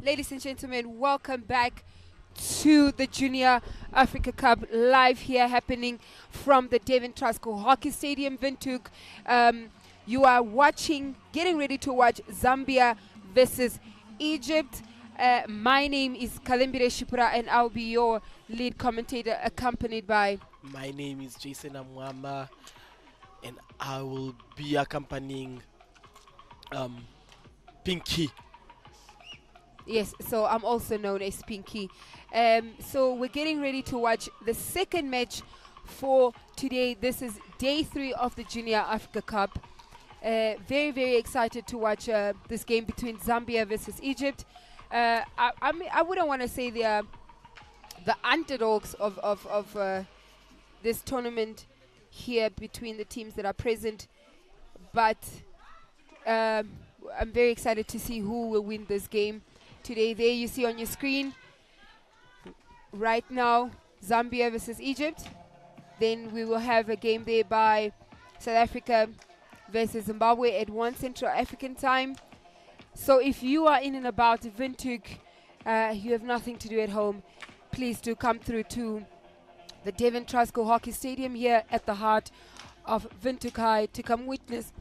ladies and gentlemen, welcome back to the Junior Africa Cup live here happening from the Devon Trustco Hockey Stadium, Windhoek. You are getting ready to watch Zambia versus Egypt. My name is Kalembire Shipura and I'll be your lead commentator, accompanied by... My name is Jason Amwama and I will be accompanying Pinky. Yes, so I'm also known as Pinky. So we're getting ready to watch the second match for today. This is day 3 of the Junior Africa Cup. Very, very excited to watch this game between Zambia versus Egypt. I wouldn't want to say they are the underdogs of this tournament here between the teams that are present, but I'm very excited to see who will win this game today. There you see on your screen right now Zambia versus Egypt. Then we will have a game there by South Africa versus Zimbabwe at 1 Central African time. So if you are in and about Windhoek, you have nothing to do at home, please do come through to the Devon Trustco Hockey Stadium here at the heart of Windhoek High to come witness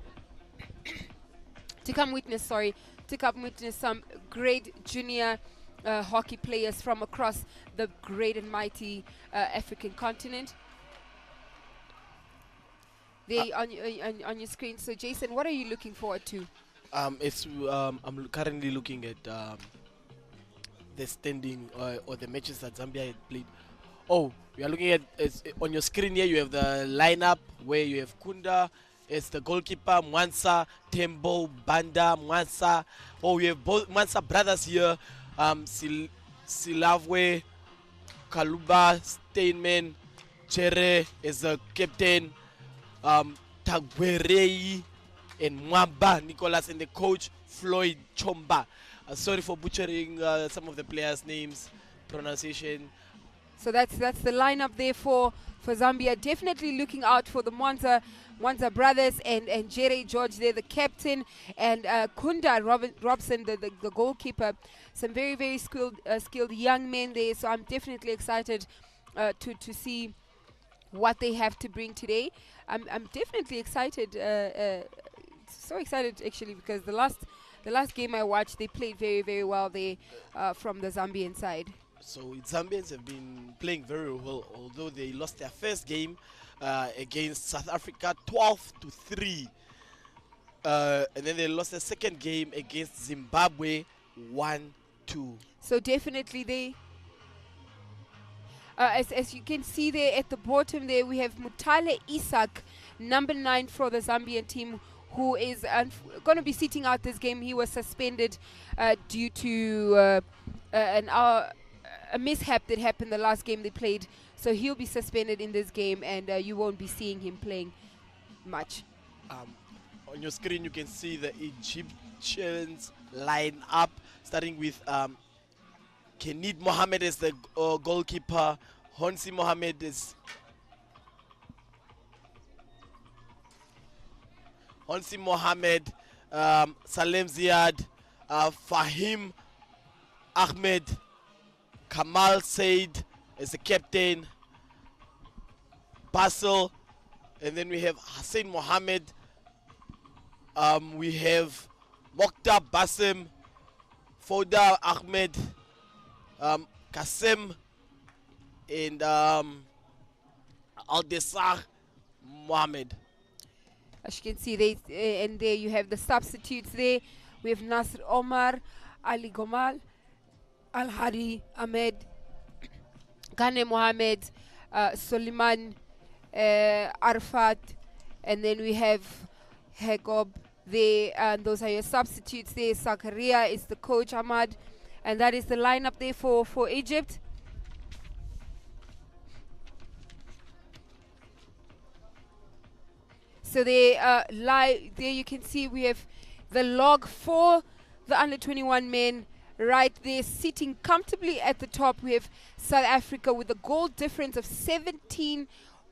some great junior hockey players from across the great and mighty African continent. They on your screen. So Jason, what are you looking forward to? I'm currently looking at the standing or the matches that Zambia had played. Oh, we are looking at on your screen here. You have the lineup where you have Kunda. It's the goalkeeper, Mwansa, Tembo, Banda, Mwansa. Oh, we have both Mwansa brothers here. Silavwe, Kaluba, Steinman, Chere is the captain. Tagwerei and Mwamba Nicholas, and the coach Floyd Chomba. Sorry for butchering some of the players' names, pronunciation. So that's the lineup there for Zambia. Definitely looking out for the Mwanza brothers and Jerry George there, the captain, and Kunda Robson, the goalkeeper. Some very, very skilled young men there. So I'm definitely excited to see what they have to bring today. I'm definitely excited. So excited actually, because the last game I watched, they played very, very well there from the Zambian side. So Zambians have been playing very well, although they lost their first game against South Africa 12-3, and then they lost the second game against Zimbabwe 1-2. So definitely they, as you can see there at the bottom there, we have Mutale Isak, number 9 for the Zambian team, who is going to be sitting out this game. He was suspended due to a mishap that happened the last game they played. So he'll be suspended in this game, and you won't be seeing him playing much. On your screen, you can see the Egyptians line up, starting with Kenid Mohammed as the goalkeeper. Honsi Mohammed is Salem Ziad, Fahim Ahmed, Kamal Said as the captain, Basil, and then we have Hussein Mohammed. We have Mokhtar Basim, Foda Ahmed, Kasim, and Aldesar Mohammed. As you can see, and there you have the substitutes there. We have Nasr Omar, Ali Gomal, Al Hadi Ahmed, Ghane Mohammed, Soliman Arfat, and then we have Hegob there, and those are your substitutes there. Zakaria is the coach, Ahmad, and that is the lineup there for Egypt. So there you can see we have the log for the under 21 men right there, sitting comfortably at the top. We have South Africa with a goal difference of 17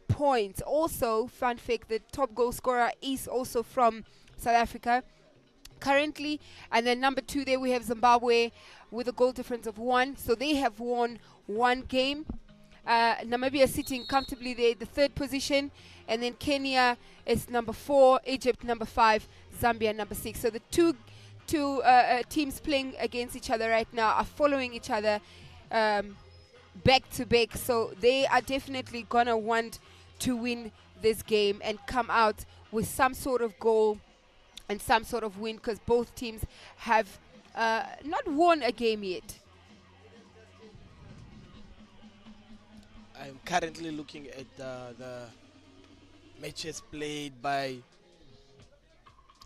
points. Also, fun fact, the top goal scorer is also from South Africa. currently. And then number 2 there we have Zimbabwe with a goal difference of 1. So they have won 1 game. Namibia sitting comfortably there, the 3rd position. And then Kenya is number 4, Egypt number 5, Zambia number 6. So the two teams playing against each other right now are following each other back to back. So they are definitely going to want to win this game and come out with some sort of goal and some sort of win, because both teams have not won a game yet. I'm currently looking at the matches played by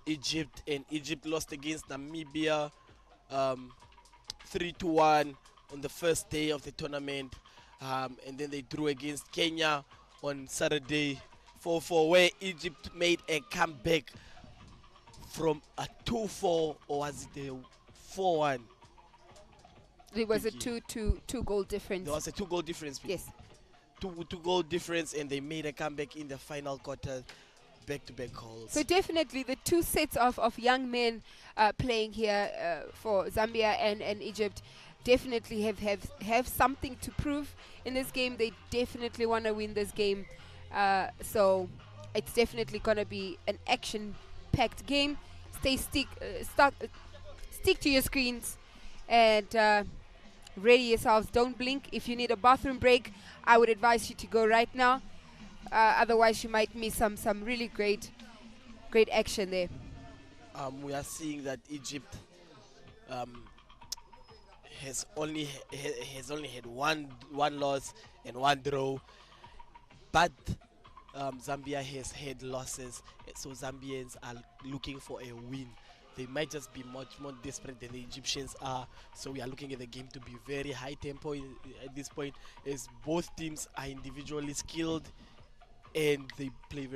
Egypt, and Egypt lost against Namibia 3-1 on the first day of the tournament, and then they drew against Kenya on Saturday 4-4, where Egypt made a comeback from a 2-4, or was it a 4-1? There was a two goal difference. There was a 2 goal difference. Yes. Two goal difference, and they made a comeback in the final quarter, back-to-back goals. So definitely the 2 sets of young men playing here for Zambia and Egypt definitely have something to prove in this game. They definitely want to win this game. So it's definitely going to be an action-packed game. Stick to your screens and ready yourselves. Don't blink. If you need a bathroom break, I would advise you to go right now. Otherwise, you might miss some really great action there. We are seeing that Egypt has only had one loss and 1 draw, but Zambia has had losses, so Zambians are looking for a win. They might just be much more desperate than the Egyptians are, so we are looking at the game to be very high tempo at this point, as both teams are individually skilled and they play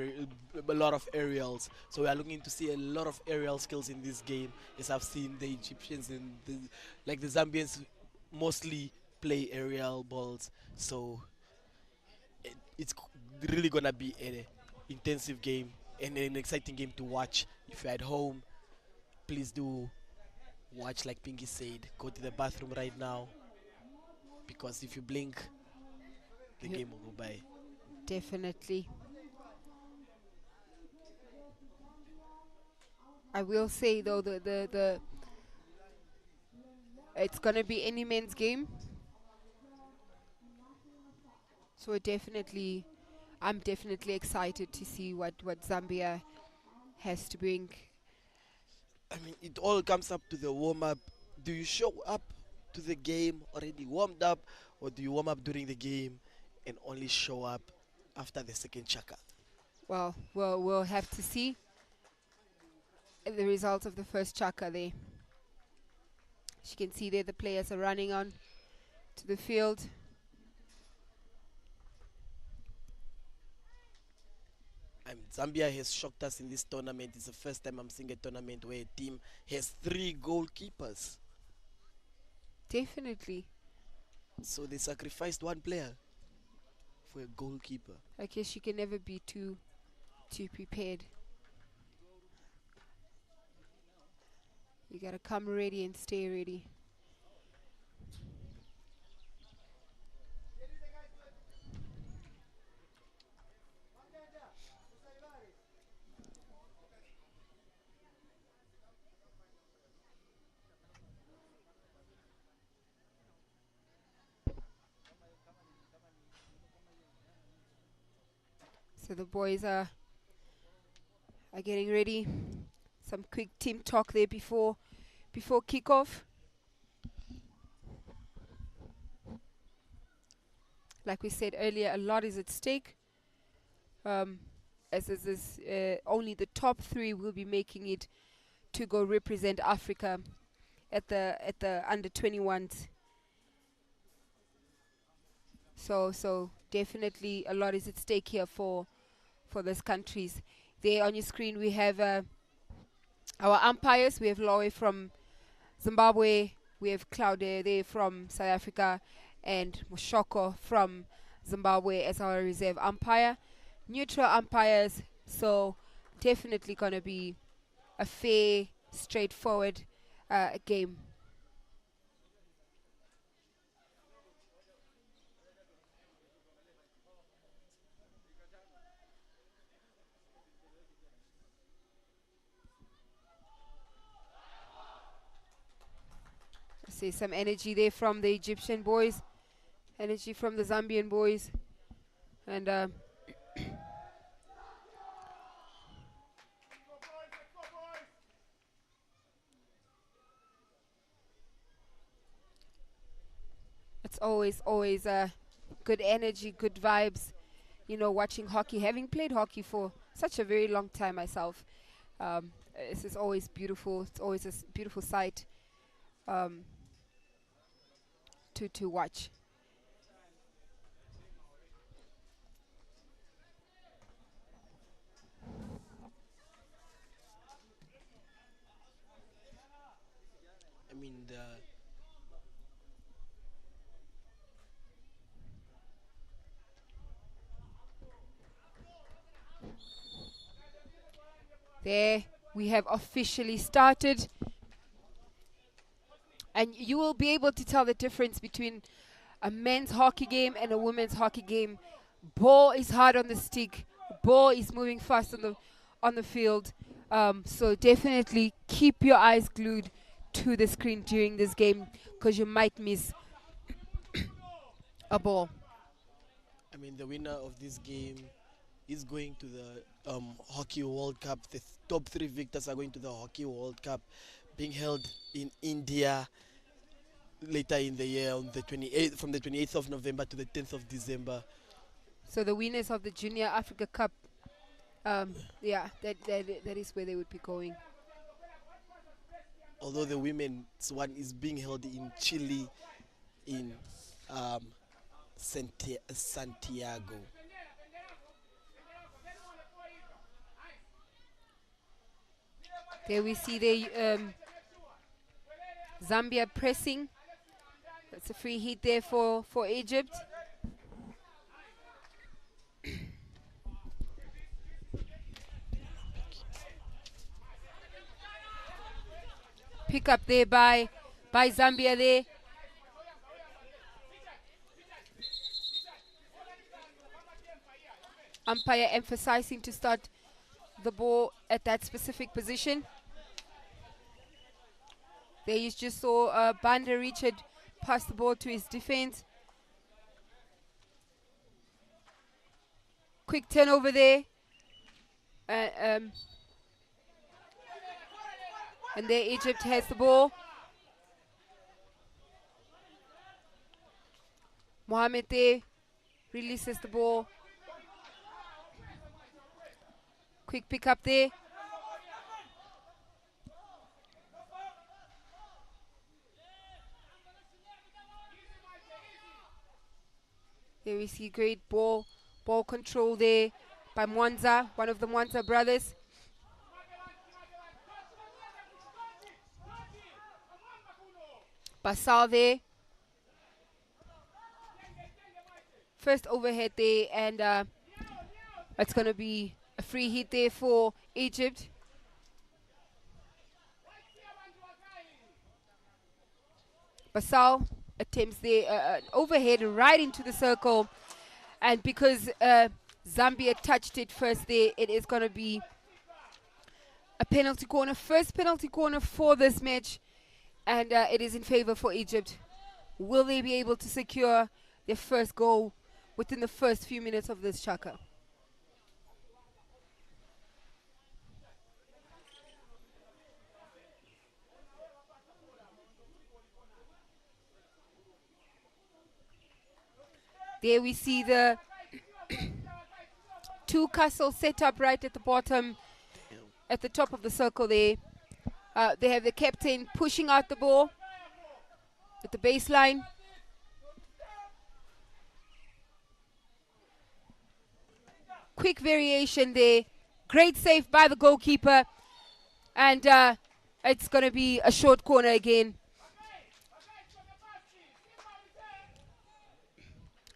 a lot of aerials. So we are looking to see a lot of aerial skills in this game, as I've seen the Egyptians and the Zambians mostly play aerial balls. So it's really gonna be an intensive game and an exciting game to watch. If you're at home, please do watch. Like Pinky said, go to the bathroom right now, because if you blink, the game will go by. Definitely. I will say though, the it's gonna be any man's game. So I'm definitely excited to see what Zambia has to bring. I mean, it all comes up to the warm-up. Do you show up to the game already warmed up, or do you warm up during the game and only show up after the second chaka? Well, we'll have to see the results of the first chaka there. As you can see there, the players are running on to the field. Zambia has shocked us in this tournament. It's the first time I'm seeing a tournament where a team has 3 goalkeepers. Definitely. So they sacrificed 1 player for a goalkeeper. I guess you can never be too prepared. You gotta come ready and stay ready. So the boys are getting ready. Some quick team talk there before kickoff. Like we said earlier, a lot is at stake. As this only the top 3 will be making it to go represent Africa at the under 21s. So definitely a lot is at stake here for those countries. There on your screen we have our umpires. We have Lowe from Zimbabwe, we have Claude there from South Africa, and Moshoko from Zimbabwe as our reserve umpire. Neutral umpires, so definitely going to be a fair straightforward game. I see some energy there from the Egyptian boys, energy from the Zambian boys, and it's always good energy, good vibes. You know, watching hockey, having played hockey for such a very long time myself, this is always beautiful. It's always a beautiful sight um, to watch. I mean, There we have officially started, and you will be able to tell the difference between a men's hockey game and a women's hockey game. Ball is hard on the stick, ball is moving fast on the field. So definitely keep your eyes glued to the screen during this game, because you might miss a ball. I mean, the winner of this game is going to the Hockey World Cup. The top three victors are going to the Hockey World Cup, being held in India later in the year on the 28th, from the 28th of November to the 10th of December. So the winners of the Junior Africa Cup, yeah, that is where they would be going. Although the women's one is being held in Chile, in um, Santiago. There we see the Zambia pressing. That's a free hit there for Egypt. Pick up there by Zambia there. Umpire emphasizing to start the ball at that specific position. There you just saw Banda Richard pass the ball to his defense. Quick turnover there. And there Egypt has the ball. Mohamed there releases the ball. Quick pick up there. There we see great ball control there by Mwanza, one of the Mwanza brothers. Basal there. First overhead there, and it's going to be a free hit there for Egypt. Basal attempts there an overhead right into the circle, and because Zambia touched it first there, it is going to be a penalty corner, first penalty corner for this match, and it is in favor for Egypt. Will they be able to secure their first goal within the first few minutes of this chaka? There we see the two castles set up right at the bottom, at the top of the circle there. They have the captain pushing out the ball at the baseline. Quick variation there. Great save by the goalkeeper. And it's going to be a short corner again.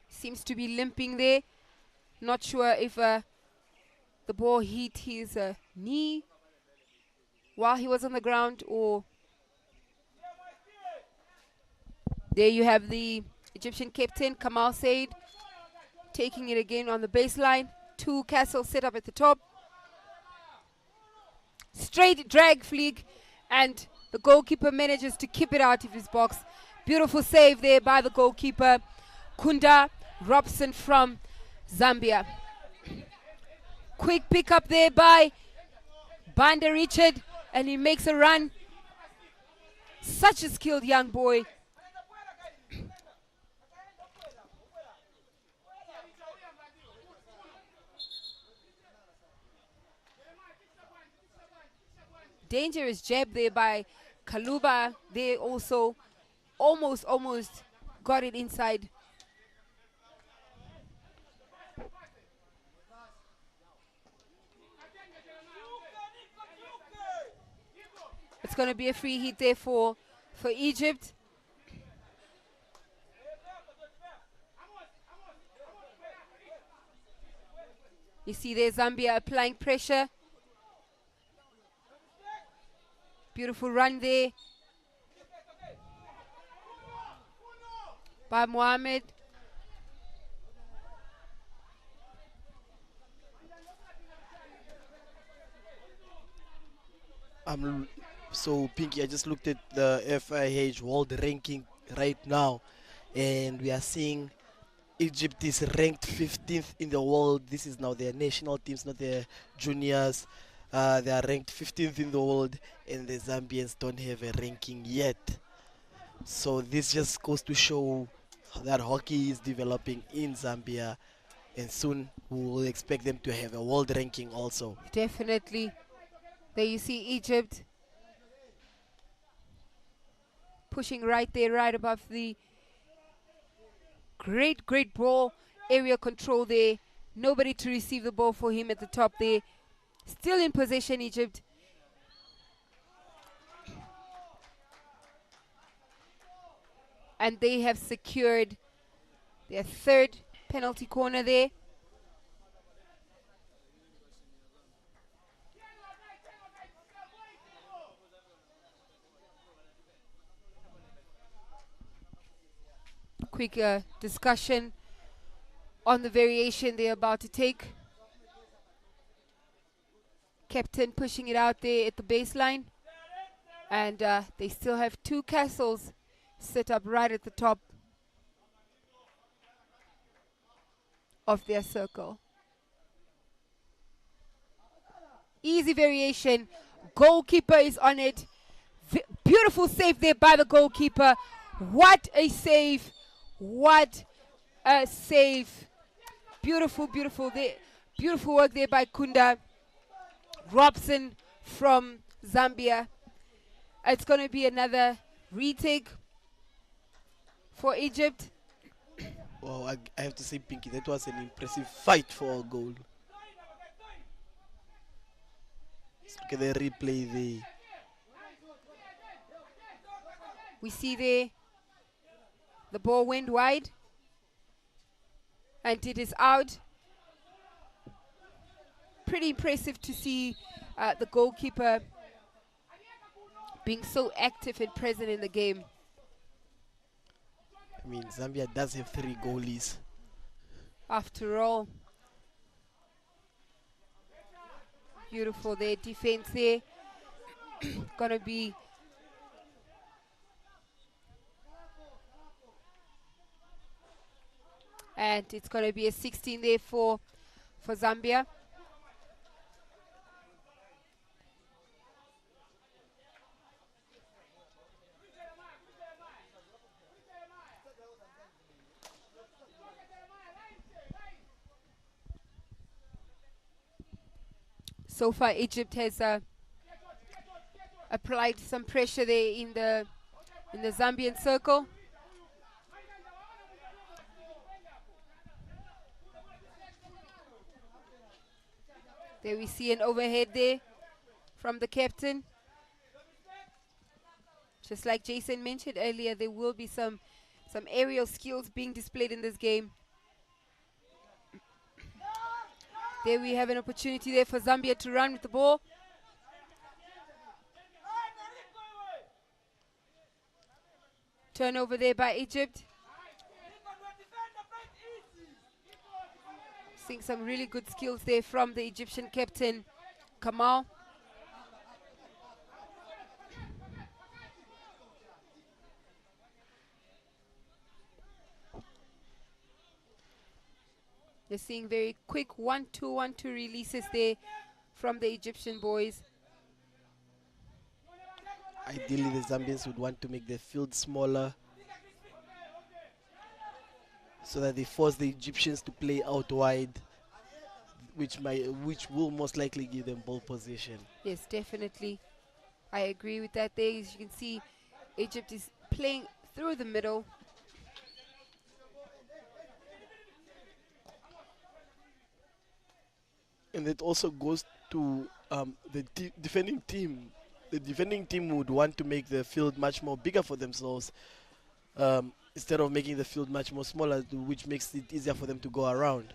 Seems to be limping there. Not sure if the ball hit his knee. while he was on the ground, or there you have the Egyptian captain, Kamal Said, taking it again on the baseline. 2 castles set up at the top. Straight drag flick, and the goalkeeper manages to keep it out of his box. Beautiful save there by the goalkeeper, Kunda Robson from Zambia. Quick pick up there by Banda Richard, and he makes a run. Such a skilled young boy. Dangerous jab there by Kaluba. They also almost got it inside. It's going to be a free hit there for Egypt. You see there Zambia applying pressure. Beautiful run there by Mohamed. So Pinky, I just looked at the FIH world ranking right now, and we are seeing Egypt is ranked 15th in the world. This is now their national teams, not their juniors. They are ranked 15th in the world, and the Zambians don't have a ranking yet. So this just goes to show that hockey is developing in Zambia, and soon we will expect them to have a world ranking also. Definitely. There you see Egypt pushing right there, right above the great ball. Area control there. Nobody to receive the ball for him at the top there. Still in possession, Egypt. And they have secured their 3rd penalty corner there. Quick discussion on the variation they're about to take. Captain pushing it out there at the baseline, and they still have 2 castles set up right at the top of their circle. Easy variation. Goalkeeper is on it. Beautiful save there by the goalkeeper. What a save. What a save. Beautiful there. Beautiful work there by Kunda Robson from Zambia. It's going to be another retake for Egypt. Well, I have to say, Pinky, that was an impressive fight for a goal. Let's look at the replay there. We see there the ball went wide, and it is out. Pretty impressive to see the goalkeeper being so active and present in the game. I mean, Zambia does have 3 goalies. After all. Beautiful there, defense there. Gonna be and it's gonna be a 16 there for Zambia. So far, Egypt has applied some pressure there in the Zambian circle. There we see an overhead there from the captain. Just like Jason mentioned earlier, there will be some aerial skills being displayed in this game. There we have an opportunity there for Zambia to run with the ball. Turnover there by Egypt. Seeing some really good skills there from the Egyptian captain, Kamal. You're seeing very quick 1-2, 1-2 releases there from the Egyptian boys. Ideally, the Zambians would want to make the field smaller so that they force the Egyptians to play out wide, which will most likely give them ball possession. Yes, definitely. I agree with that there. As you can see, Egypt is playing through the middle. And that also goes to the defending team. The defending team would want to make the field much more bigger for themselves instead of making the field much more smaller, which makes it easier for them to go around.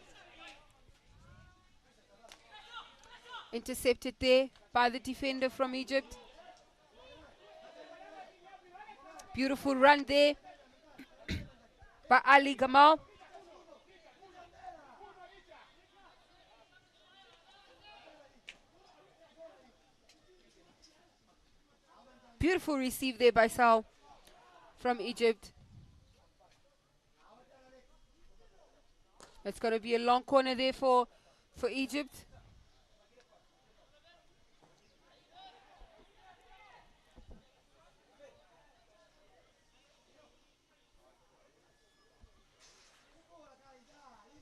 Intercepted there by the defender from Egypt. Beautiful run there by Ali Gamal. Beautiful receive there by Sal from Egypt. It's going to be a long corner there for Egypt.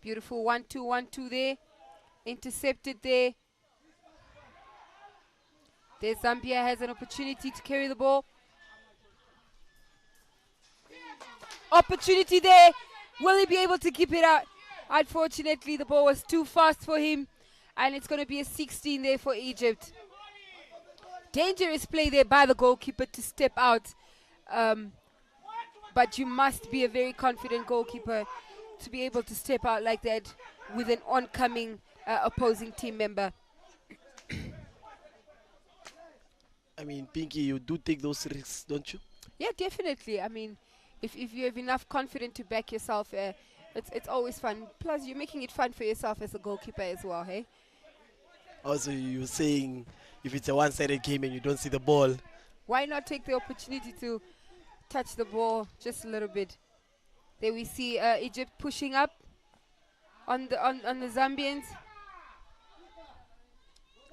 Beautiful 1-2, 1-2 there. Intercepted there. There Zambia has an opportunity to carry the ball. Opportunity there. Will he be able to keep it out? Unfortunately, the ball was too fast for him. And it's going to be a 16 there for Egypt. Dangerous play there by the goalkeeper to step out. But you must be a very confident goalkeeper to be able to step out like that with an oncoming opposing team member. I mean, Pinky, you do take those risks, don't you? Yeah, definitely. I mean, if you have enough confidence to back yourself, it's always fun. Plus, you're making it fun for yourself as a goalkeeper as well, hey? Also, you're saying if it's a one-sided game and you don't see the ball, why not take the opportunity to touch the ball just a little bit? There we see Egypt pushing up on the Zambians.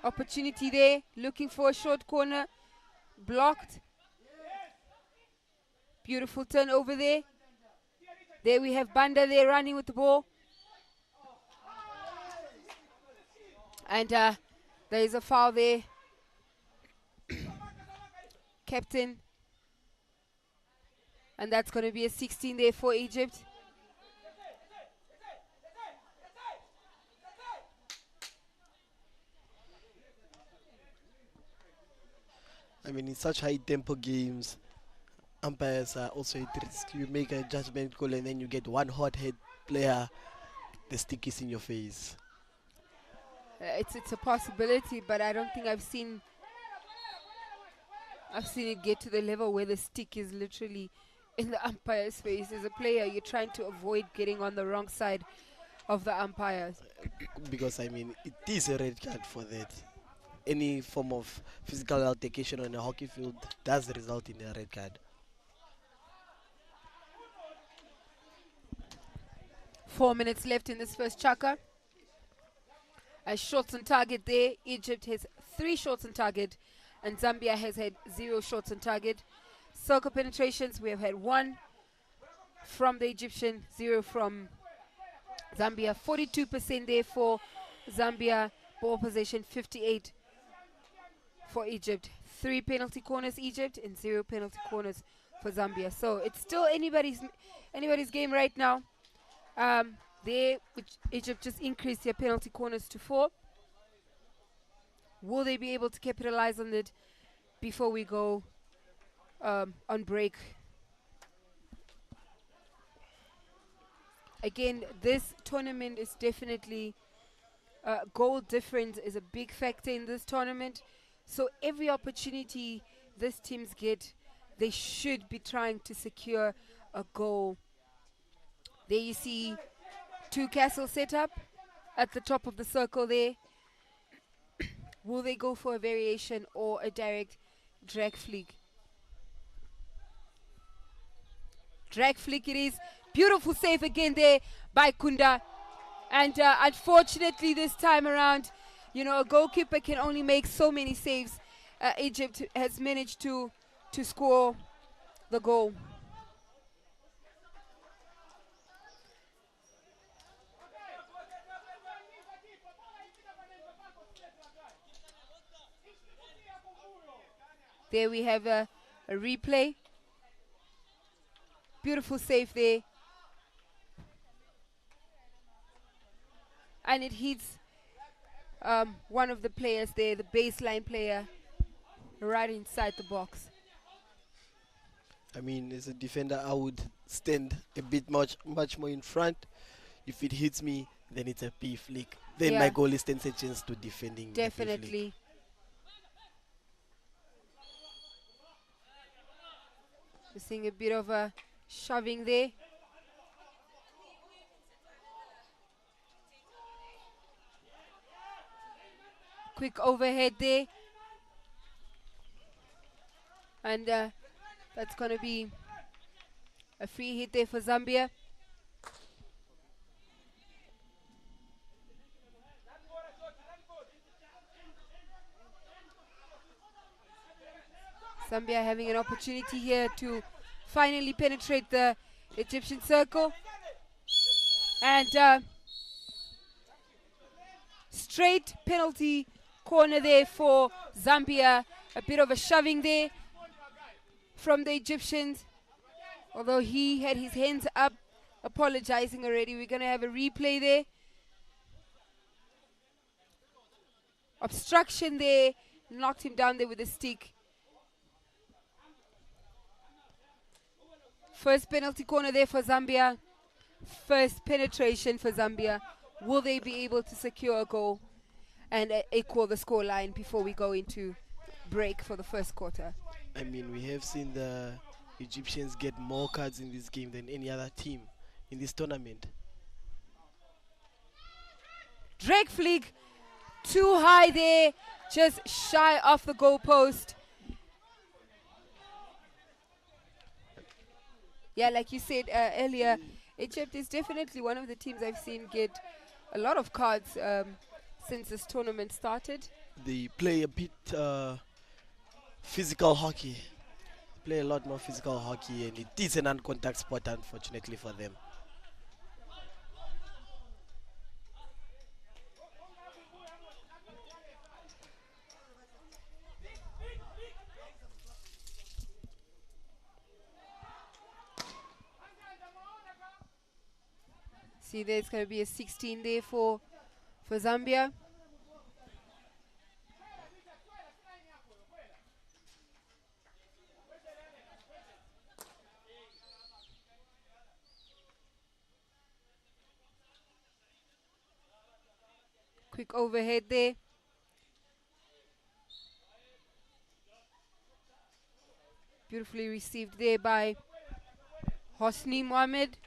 Opportunity there, looking for a short corner. Blocked. Beautiful turnover there. There we have Banda there running with the ball. And there is a foul there. Captain. And that's going to be a 16 there for Egypt. I mean, in such high-tempo games, umpires are also at risk. You make a judgment call and then you get one hot-head player, the stick is in your face. It's a possibility, but I don't think I've seen it get to the level where the stick is literally in the umpire's face. As a player, you're trying to avoid getting on the wrong side of the umpires. Because, I mean, it is a red card for that. Any form of physical altercation on a hockey field does result in a red card. 4 minutes left in this first chaka. Shots on target there. Egypt has 3 shots on target, and Zambia has had 0 shots on target. Circle penetrations, we have had 1 from the Egyptian, 0 from Zambia. 42% there for Zambia. Ball possession 58 for Egypt. 3 penalty corners Egypt and 0 penalty corners for Zambia. So it's still anybody's game right now. Egypt just increased their penalty corners to 4. Will they be able to capitalize on it before we go on break? Again, this tournament is definitely goal difference is a big factor in this tournament. So every opportunity these teams get, they should be trying to secure a goal. There you see two castles set up at the top of the circle there. Will they go for a variation or a direct drag flick? Drag flick it is. Beautiful save again there by Kunda. And unfortunately this time around, you know, a goalkeeper can only make so many saves. Egypt has managed to score the goal. There we have a replay. Beautiful save there. And it hits one of the players there, the baseline player, right inside the box. I mean, as a defender, I would stand a bit much more in front. If it hits me, then it's a P flick. Then Yeah. my goalie stands a chance to defending. the P flick. Definitely. We're seeing a bit of a shoving there. Quick overhead there. And that's going to be a free hit there for Zambia. Zambia having an opportunity here to finally penetrate the Egyptian circle. And straight penalty corner there for Zambia. A bit of a shoving there from the Egyptians. Although he had his hands up, apologizing already. We're going to have a replay there. Obstruction there. Knocked him down there with a stick. First penalty corner there for Zambia. First penetration for Zambia. Will they be able to secure a goal and equal the scoreline before we go into break for the first quarter? I mean, we have seen the Egyptians get more cards in this game than any other team in this tournament. Drake flick too high there, just shy off the goalpost. Yeah, like you said earlier, Egypt is definitely one of the teams I've seen get a lot of cards since this tournament started. They play a bit physical hockey. Play a lot more physical hockey, and it is an uncontact sport, unfortunately for them. See, there's going to be a 16 there for Zambia. Quick overhead there. Beautifully received there by Hosni Mohamed.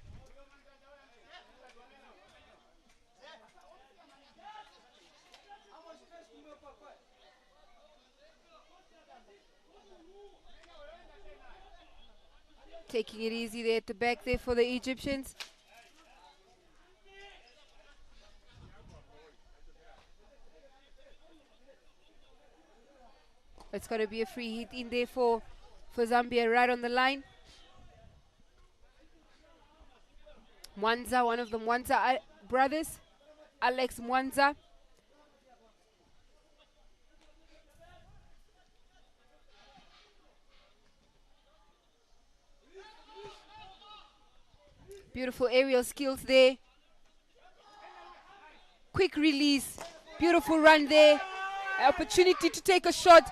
Taking it easy there at the back there for the Egyptians. It's going to be a free hit in there for Zambia right on the line. Mwanza, one of the Mwanza brothers, Alex Mwanza. Beautiful aerial skills there. Quick release. Beautiful run there. Opportunity to take a shot.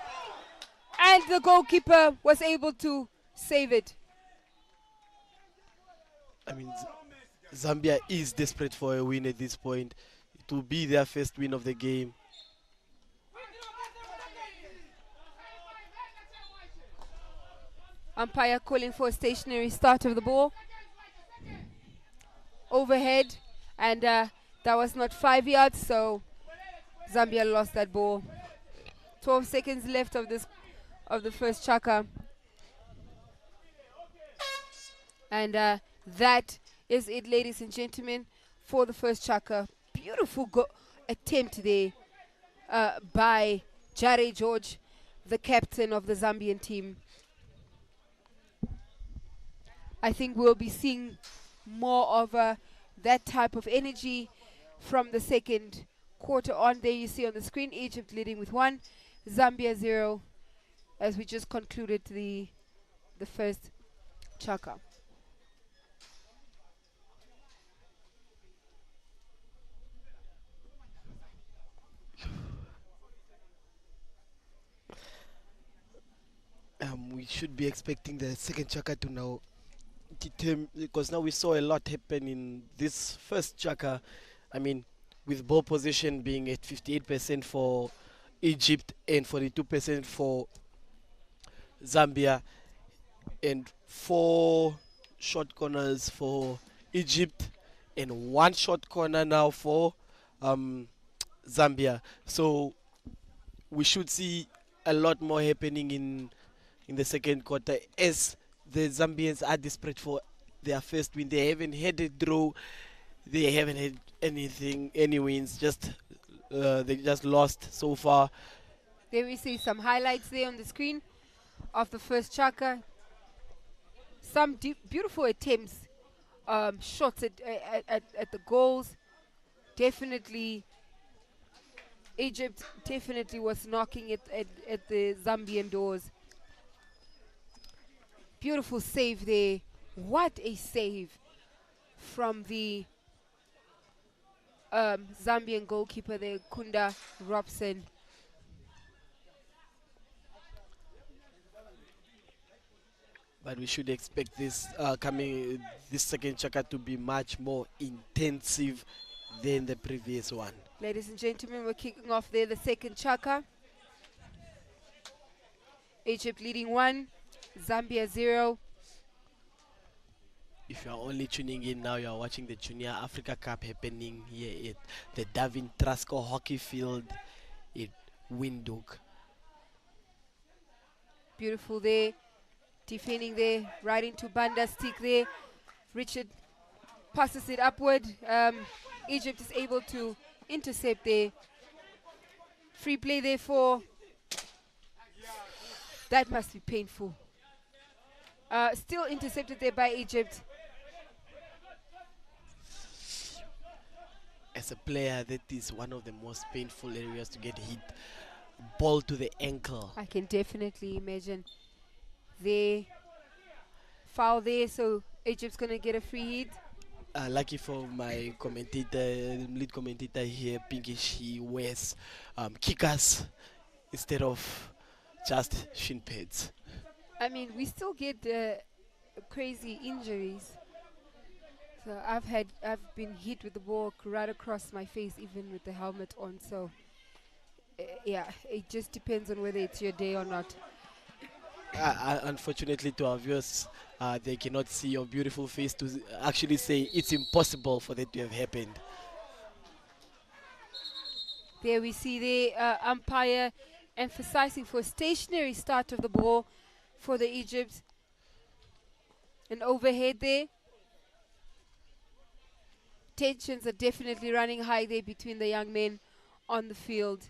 And the goalkeeper was able to save it. I mean, Zambia is desperate for a win at this point. It will be their first win of the game. Umpire calling for a stationary start of the ball. Overhead, and that was not 5 yards, so Zambia lost that ball. 12 seconds left of the first chaka. And that is it, ladies and gentlemen, for the first chaka. Beautiful attempt there by Jare George, the captain of the Zambian team. I think we'll be seeing more of that type of energy from the second quarter on. There you see on the screen, Egypt leading with 1, Zambia 0, as we just concluded the first chaka. We should be expecting the second chaka to now determine, because now we saw a lot happen in this first chaka. I mean, with ball position being at 58% for Egypt and 42% for Zambia, and 4 short corners for Egypt and 1 short corner now for Zambia. So we should see a lot more happening in the second quarter, as the Zambians are desperate for their first win. They haven't had a draw, they haven't had any wins, just they just lost so far. There we see some highlights there on the screen of the first chaka. Some beautiful attempts, shots at the goals. Definitely, Egypt definitely was knocking at the Zambian doors. Beautiful save there. What a save from the Zambian goalkeeper there, Kunda Robson. But we should expect this this second chaka to be much more intensive than the previous one. Ladies and gentlemen, we're kicking off there the second chaka. Egypt leading 1, Zambia 0. If you are only tuning in now, you are watching the Junior Africa Cup happening here at the Davin Trasco Hockey Field in Windhoek. Beautiful there. Defending there, right into Banda's stick there. Richard passes it upward. Egypt is able to intercept there. Free play there for... That must be painful. Still intercepted there by Egypt. As a player, that is one of the most painful areas to get hit. Ball to the ankle. I can definitely imagine. The foul there, so Egypt's going to get a free hit. Lucky for my lead commentator here, Pinkish, he wears kickers instead of just shin pads. I mean, we still get crazy injuries. So I've been hit with the ball right across my face, even with the helmet on. So yeah, it just depends on whether it's your day or not. Unfortunately to our viewers, they cannot see your beautiful face to actually say it's impossible for that to have happened. There we see the umpire emphasizing for a stationary start of the ball for the Egypt. An overhead there. Tensions are definitely running high there between the young men on the field.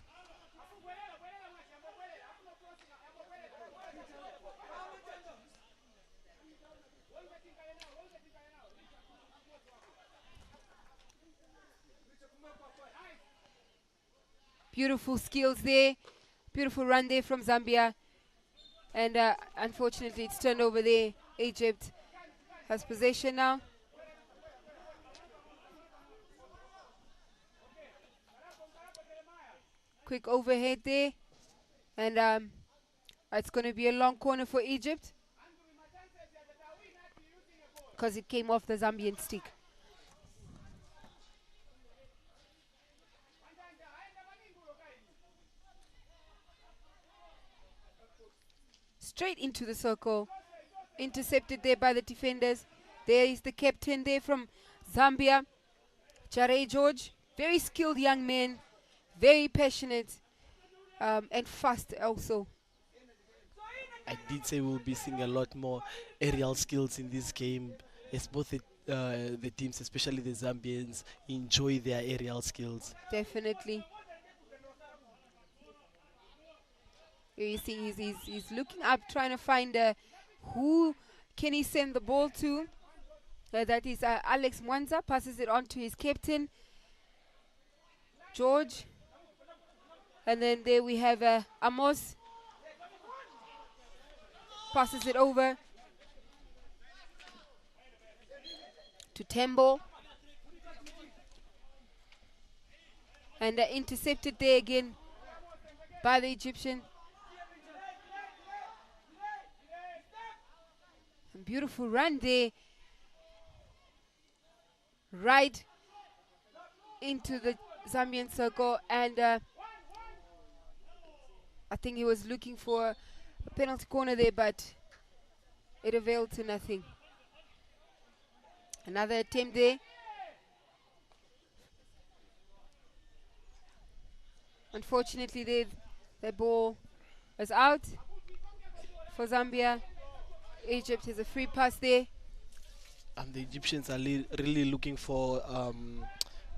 Beautiful skills there. Beautiful run there from Zambia. And unfortunately, it's turned over there. Egypt has possession now. Quick overhead there. And it's going to be a long corner for Egypt, because it came off the Zambian stick. Straight into the circle. Intercepted there by the defenders. There is the captain there from Zambia, Jare George. Very skilled young man, very passionate and fast also. I did say we'll be seeing a lot more aerial skills in this game, as both the teams, especially the Zambians, enjoy their aerial skills. Definitely. You see, he's looking up, trying to find who can he send the ball to. That is Alex Mwanza, passes it on to his captain, George. And then there we have Amos. Passes it over to Tembo. And intercepted there again by the Egyptian. A beautiful run there. Right into the Zambian circle. And I think he was looking for a penalty corner there, but it availed to nothing. Another attempt there. Unfortunately, the ball is out for Zambia. Egypt has a free pass there. The Egyptians are really looking for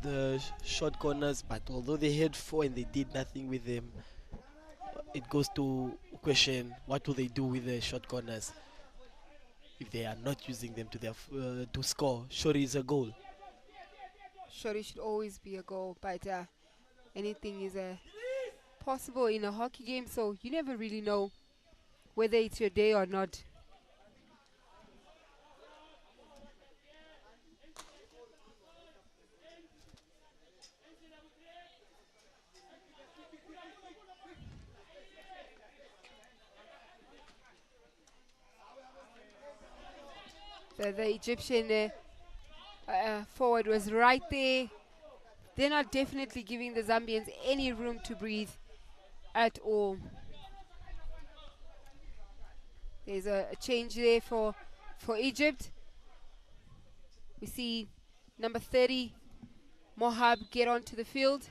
the short corners, but although they had 4 and they did nothing with them, it goes to question, what will they do with the short corners if they are not using them to their to score? Surely is a goal. Surely should always be a goal, but anything is possible in a hockey game, so you never really know whether it's your day or not. The Egyptian forward was right there. They're not definitely giving the Zambians any room to breathe at all. There's a change there for Egypt. We see number 30, Mohab, get onto the field.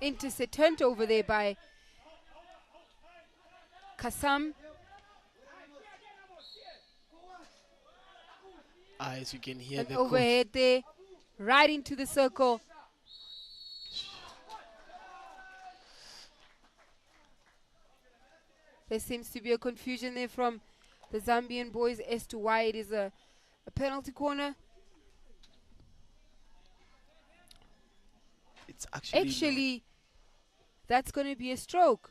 Intercept turned over there by Kassam. As you can hear, And the overhead there, right into the circle. There seems to be a confusion there from the Zambian boys as to why it is a penalty corner. It's actually that's going to be a stroke.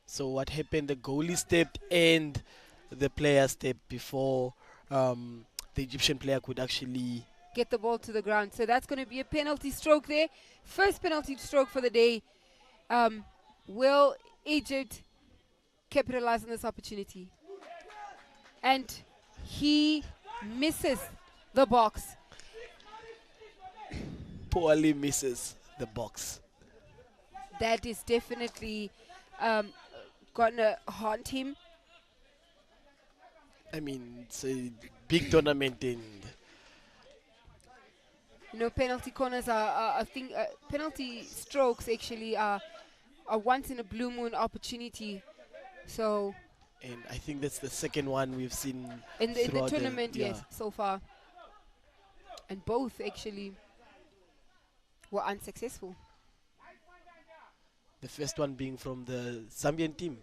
So what happened? The goalie stepped and the player stepped before the Egyptian player could actually get the ball to the ground. So that's going to be a penalty stroke there. First penalty stroke for the day. Will Egypt capitalize on this opportunity? And he misses the box. Poorly misses the box. That is definitely gonna haunt him. I mean, it's a big tournament, and penalty corners are I think penalty strokes actually are a once in a blue moon opportunity. So, and I think that's the second one we've seen in the tournament, yes, so far. And both actually were unsuccessful. The first one being from the Zambian team.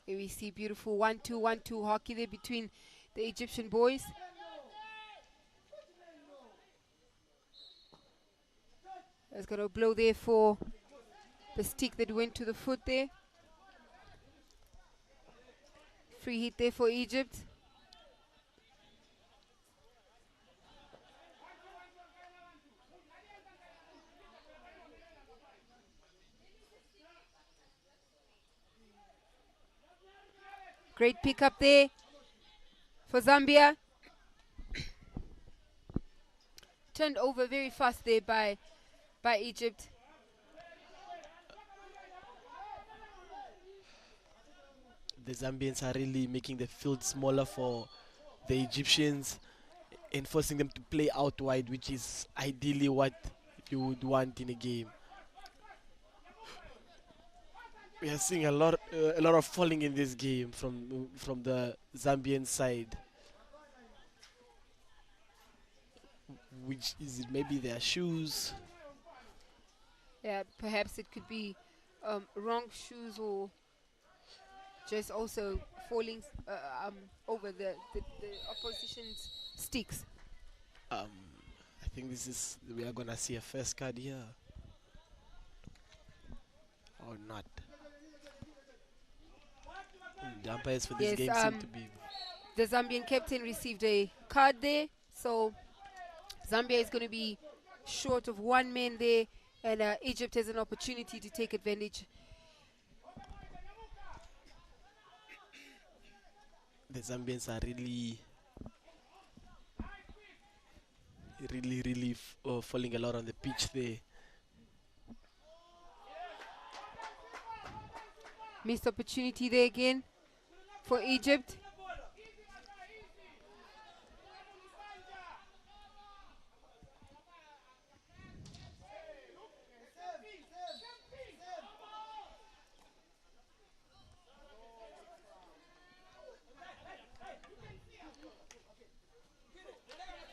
Here we see beautiful 1-2 hockey there between the Egyptian boys. It's going to blow there for the stick that went to the foot there. Free hit there for Egypt. Great pick up there for Zambia. Turned over very fast there by Egypt. The Zambians are really making the field smaller for the Egyptians and forcing them to play out wide, which is ideally what you would want in a game. We are seeing a lot of falling in this game from the Zambian side, which is maybe their shoes. Yeah, perhaps it could be wrong shoes or just also falling over the opposition's sticks. I think we are gonna see a first card here, or not. The umpires for this game seem to be. The Zambian captain received a card there, so Zambia is going to be short of one man there, and Egypt has an opportunity to take advantage. The Zambians are really falling a lot on the pitch there. Missed opportunity there again for Egypt.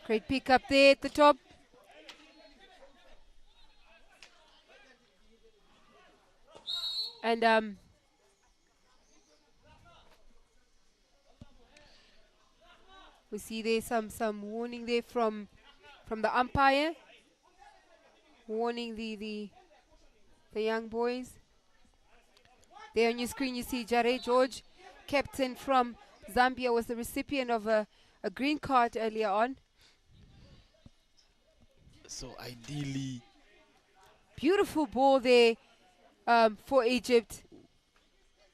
Great pick up there at the top. And we see there some warning there from the umpire, warning the young boys. There on your screen you see Jare George, captain from Zambia, was the recipient of a green card earlier on. So ideally, beautiful ball there for Egypt,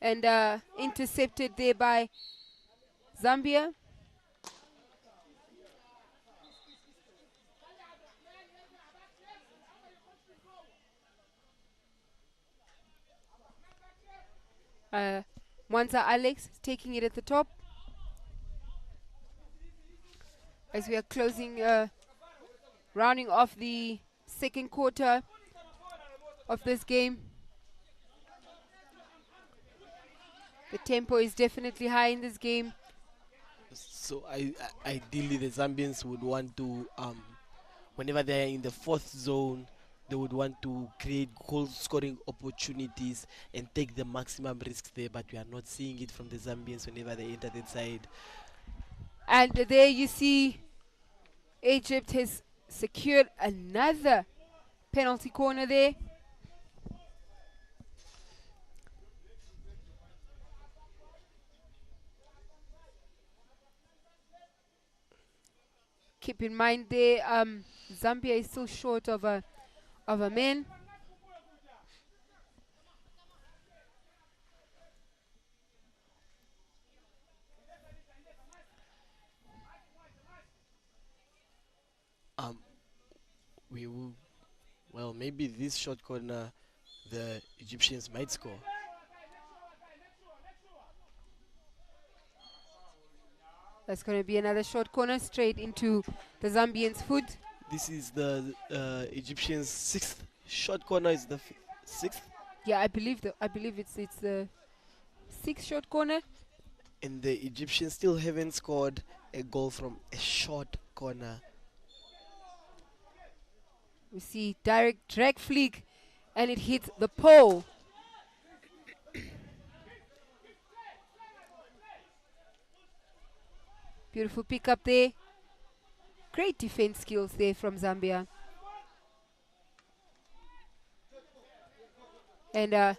and intercepted there by Zambia. Mwanza Alex taking it at the top as we are closing, rounding off the second quarter of this game. The tempo is definitely high in this game. So ideally the Zambians would want to, whenever they're in the fourth zone, they would want to create goal scoring opportunities and take the maximum risks there, but we are not seeing it from the Zambians whenever they enter that side. And there you see Egypt has secured another penalty corner there. Keep in mind there, Zambia is still short of a man. We will, well, maybe this short corner the Egyptians might score. That's going to be another short corner straight into the Zambians' foot. This is the Egyptians' sixth short corner. Is the sixth? Yeah, I believe it's the sixth short corner. And the Egyptians still haven't scored a goal from a short corner. We see direct drag flick, and it hits the pole. Beautiful pick up there. Great defense skills there from Zambia. And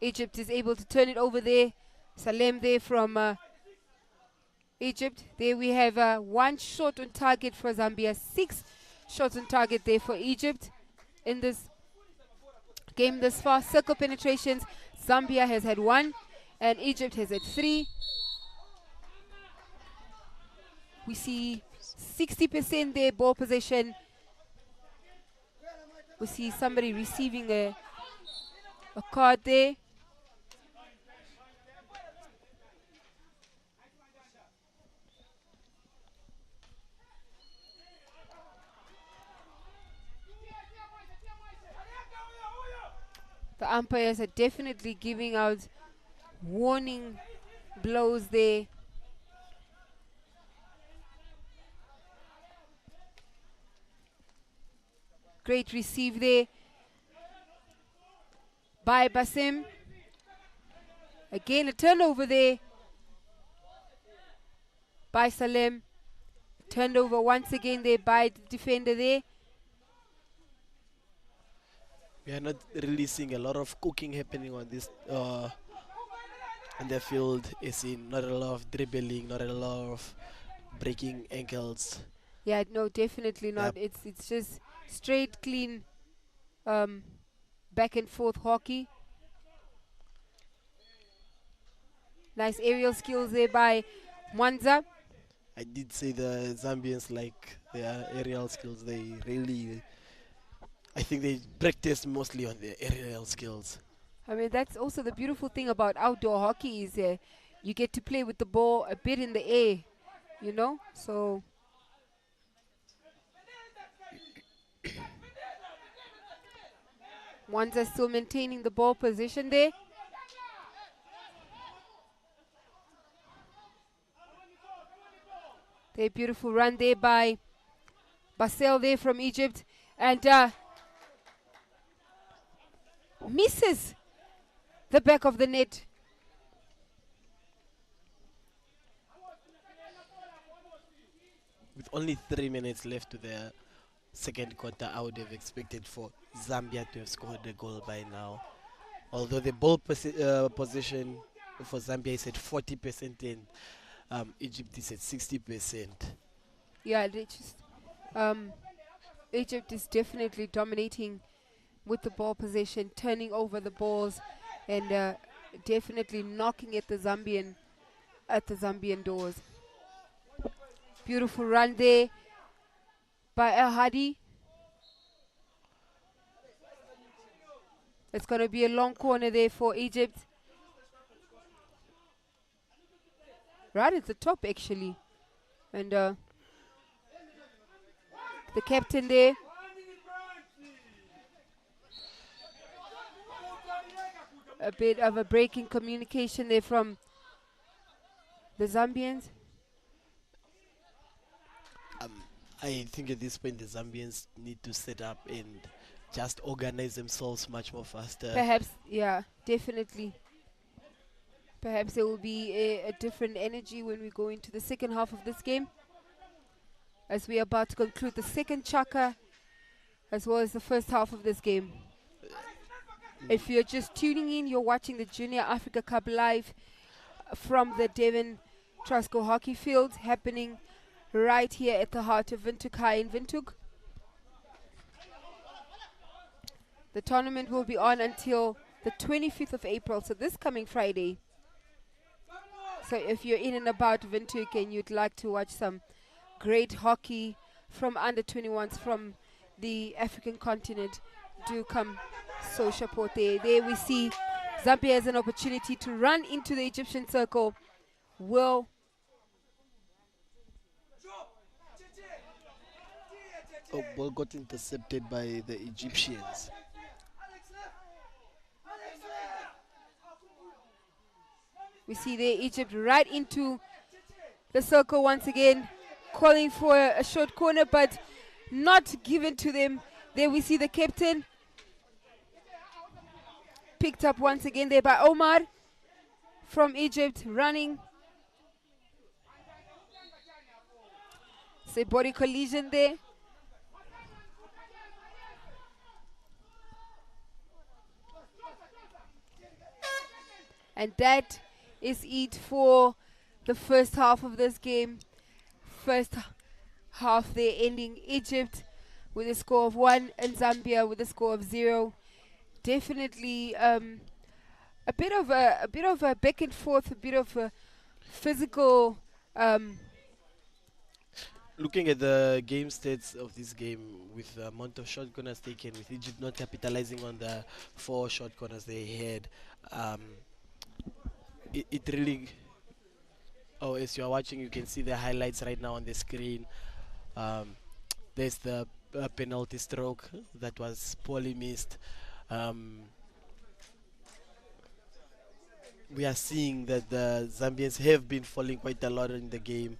Egypt is able to turn it over there. Salem there from Egypt. There we have one shot on target for Zambia, 6 shots on target there for Egypt in this game thus far. Circle penetrations, Zambia has had 1 and Egypt has had 3. We see 60% there ball possession. We see somebody receiving a card there. The umpires are definitely giving out warning blows there. Great receive there by Basim. Again, a turnover there by Salem. Turned over once again there by the defender there. We are not really seeing a lot of cooking happening on this on the field. Is in not a lot of dribbling, not a lot of breaking ankles. Yeah, no, definitely not. Yep. It's just straight, clean, back and forth hockey. Nice aerial skills there by Mwanza. I did say the Zambians like their aerial skills. They really, I think they practice mostly on their aerial skills. I mean, that's also the beautiful thing about outdoor hockey is you get to play with the ball a bit in the air, you know? So Mwanza still maintaining the ball position there. A beautiful run there by Basel there from Egypt. And misses the back of the net. With only 3 minutes left to the second quarter, I would have expected for Zambia to have scored a goal by now. Although the ball position for Zambia is at 40% and Egypt is at 60%. Yeah, they just, Egypt is definitely dominating with the ball possession, turning over the balls, and definitely knocking at the Zambian doors. Beautiful run there by El Hadi. It's going to be a long corner there for Egypt. Right at the top, actually. And the captain there. A bit of a break in communication there from the Zambians. I think at this point the Zambians need to set up and just organize themselves much more faster. Perhaps, yeah, definitely. Perhaps there will be a different energy when we go into the second half of this game, as we are about to conclude the second chaka as well as the first half of this game. If you're just tuning in, you're watching the Junior Africa Cup live from the Devon Trusco Hockey Field, happening right here at the heart of Windhoek High in Windhoek. The tournament will be on until the 25th of April, so this coming Friday. So if you're in and about Windhoek and you'd like to watch some great hockey from under 21s from the African continent, do come so support there. There we see Zambia has an opportunity to run into the Egyptian circle. Will ball got intercepted by the Egyptians. we see there Egypt right into the circle once again, calling for a short corner, but not given to them. There we see the captain picked up once again there by Omar from Egypt, running. Say body collision there. And that is it for the first half of this game. First half there ending Egypt with a score of 1 and Zambia with a score of 0. Definitely a bit of a back and forth, a bit of a physical looking at the game stats of this game, with the amount of short corners taken, with Egypt not capitalizing on the 4 short corners they had, um, it really. Oh, as you are watching, you can see the highlights right now on the screen. Um, there's the penalty stroke that was poorly missed. Um, we are seeing that the Zambians have been falling quite a lot in the game,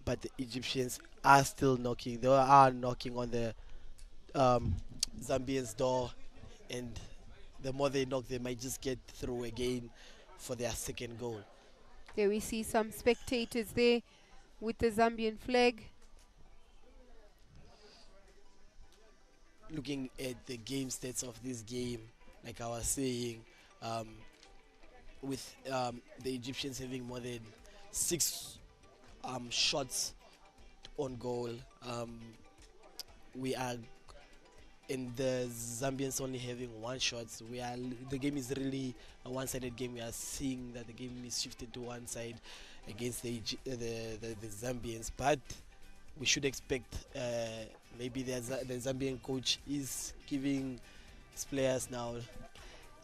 but the Egyptians are still knocking. They are knocking on the um, Zambians' door, and the more they knock, they might just get through again for their second goal. There we see some spectators there with the Zambian flag. Looking at the game stats of this game, like I was saying, um, with the Egyptians having more than 6 shots on goal, we are, and the Zambians only having 1 shot. The game is really a one-sided game. We are seeing that the game is shifted to one side against the Zambians, but we should expect maybe the Zambian coach is giving his players now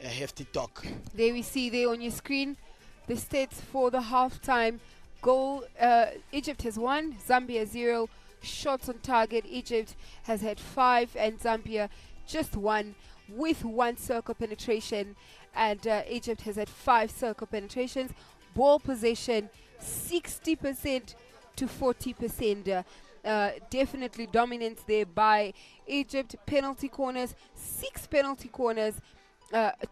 a hefty talk. There we see there on your screen the stats for the halftime goal. Egypt has 1, Zambia 0. Shots on target, Egypt has had 5 and Zambia just 1, with 1 circle penetration, and Egypt has had 5 circle penetrations. Ball possession 60% to 40%. Definitely dominance there by Egypt. Penalty corners, 6 penalty corners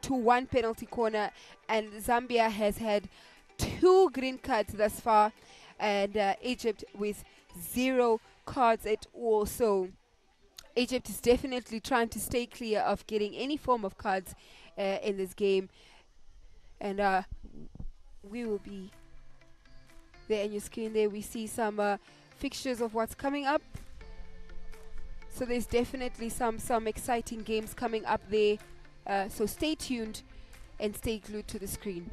to 1 penalty corner, and Zambia has had 2 green cards thus far, and Egypt with 0 cards at all. So Egypt is definitely trying to stay clear of getting any form of cards in this game, and we will be there on your screen. There we see some fixtures of what's coming up. So there's definitely some exciting games coming up there. So stay tuned and stay glued to the screen.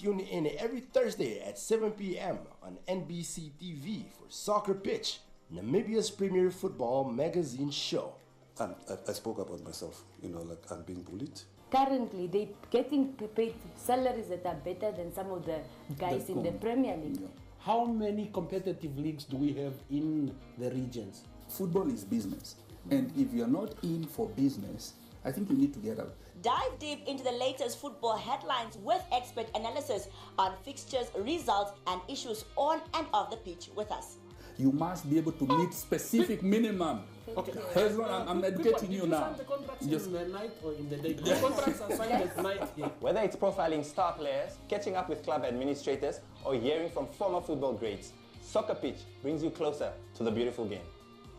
Tune in every Thursday at 7 p.m. on NBC TV for Soccer Pitch, Namibia's premier football magazine show. I spoke about myself, like I'm being bullied. Currently, they're getting paid salaries that are better than some of the guys in the Premier League. Yeah. How many competitive leagues do we have in the regions? Football is business. And if you're not in for business, I think you need to get out. Dive deep into the latest football headlines with expert analysis on fixtures, results, and issues on and off the pitch with us. You must be able to meet specific minimum. Okay. I'm educating you now. Did you sign the contracts in the night or in the day? The contracts are signed at night here. Whether it's profiling star players, catching up with club administrators, or hearing from former football greats, Soccer Pitch brings you closer to the beautiful game.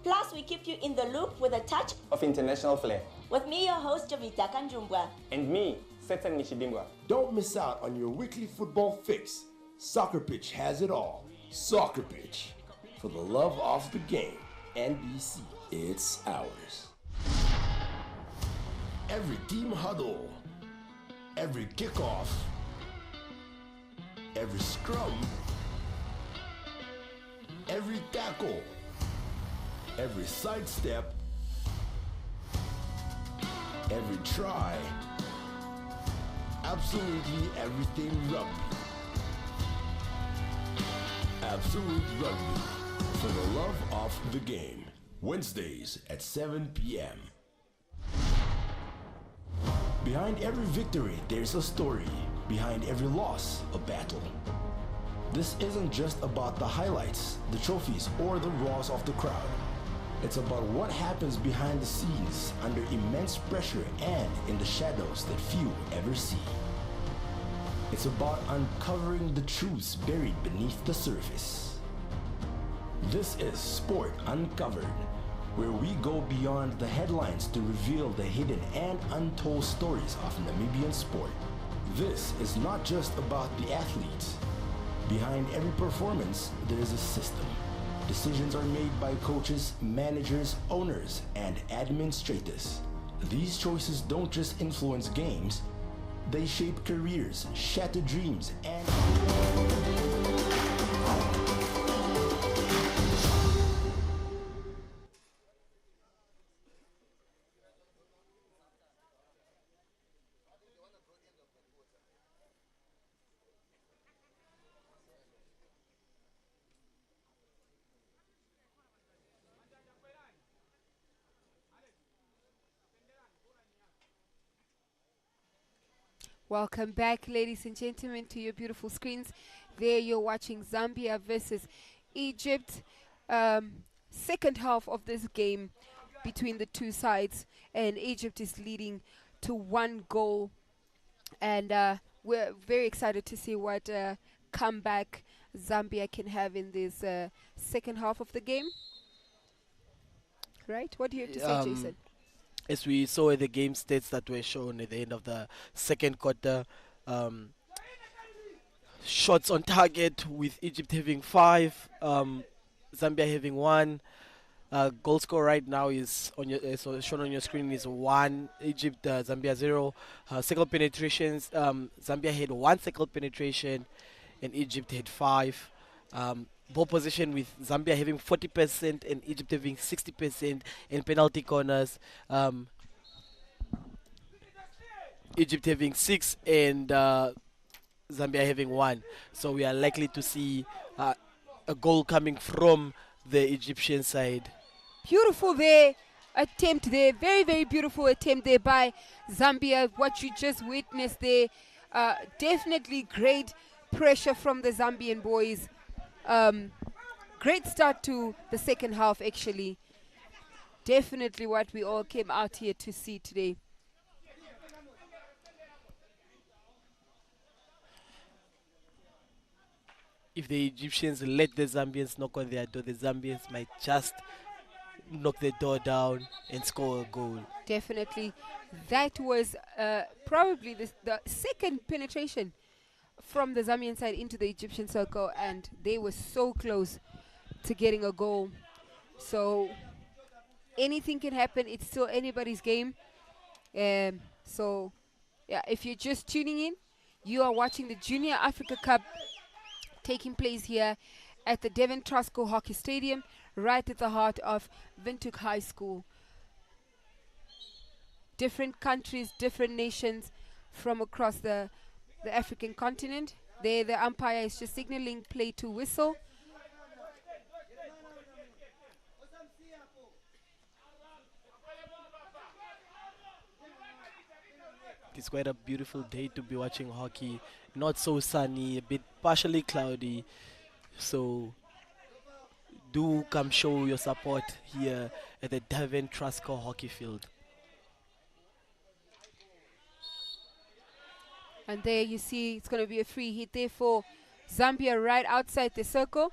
Plus, we keep you in the loop with a touch Of international flair. with me, your host, Javita Kanjumbwa. And me, Setan Nishidimbwa. Don't miss out on your weekly football fix. Soccer Pitch has it all. Soccer Pitch. For the love of the game. NBC. It's ours. Every team huddle. Every kickoff. Every scrum. Every tackle. Every sidestep. Every try. Absolutely everything rugby. Absolute Rugby. For the love of the game. Wednesdays at 7 p.m. Behind every victory, there's a story. Behind every loss, a battle. This isn't just about the highlights, the trophies, or the roars of the crowd. It's about what happens behind the scenes, under immense pressure and in the shadows that few ever see. It's about uncovering the truths buried beneath the surface. This is Sport Uncovered, where we go beyond the headlines to reveal the hidden and untold stories of Namibian sport. This is not just about the athletes. Behind every performance, there is a system. Decisions are made by coaches, managers, owners, and administrators. These choices don't just influence games, they shape careers, shatter dreams, and... Welcome back, ladies and gentlemen, to your beautiful screens. There you're watching Zambia versus Egypt. Second half of this game between the two sides, and Egypt is leading to 1 goal. And we're very excited to see what comeback Zambia can have in this second half of the game. Right? What do you have to say, Jason? As we saw in the game stats that were shown at the end of the second quarter, shots on target with Egypt having 5, Zambia having 1. Goal score right now is on your so shown on your screen is 1 Egypt, Zambia 0. Second penetrations, Zambia had 1 second penetration and Egypt had 5. Ball position with Zambia having 40% and Egypt having 60%, and penalty corners, Egypt having 6 and Zambia having 1. So we are likely to see a goal coming from the Egyptian side. Beautiful there, attempt there, very, very beautiful attempt there by Zambia. What you just witnessed there, definitely great pressure from the Zambian boys. Great start to the second half, actually. Definitely what we all came out here to see today. If the Egyptians let the Zambians knock on their door, the Zambians might just knock the door down and score a goal. Definitely. That was probably the second penetration from the Zambian side into the Egyptian circle, and they were so close to getting a goal. So anything can happen. It's still anybody's game. So yeah, if you're just tuning in, You are watching the Junior Africa Cup taking place here at the Devon Trusco Hockey Stadium, right at the heart of Windhoek High School. Different countries, different nations from across the African continent. There, the umpire is just signaling play to whistle. It's quite a beautiful day to be watching hockey. Not so sunny, a bit partially cloudy. So do come show your support here at the Devon Trusco Hockey Field. And there you see it's going to be a free hit there for Zambia right outside the circle.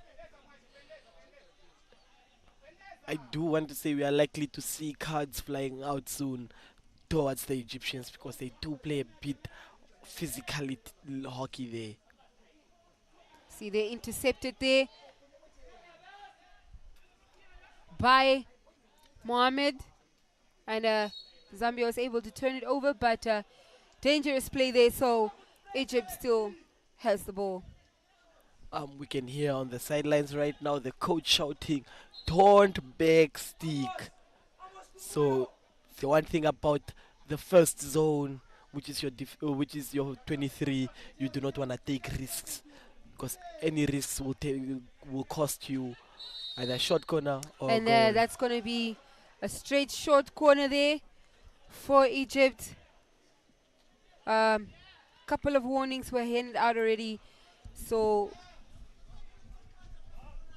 I do want to say we are likely to see cards flying out soon towards the Egyptians because they do play a bit physically hockey there. See, they intercepted there by Mohamed, and Zambia was able to turn it over, but dangerous play there, so Egypt still has the ball. We can hear on the sidelines right now the coach shouting, "Don't back stick." So the one thing about the first zone, which is your 23, you do not want to take risks because any risks will cost you either short corner or and goal. That's going to be a straight short corner there for Egypt. Couple of warnings were handed out already, so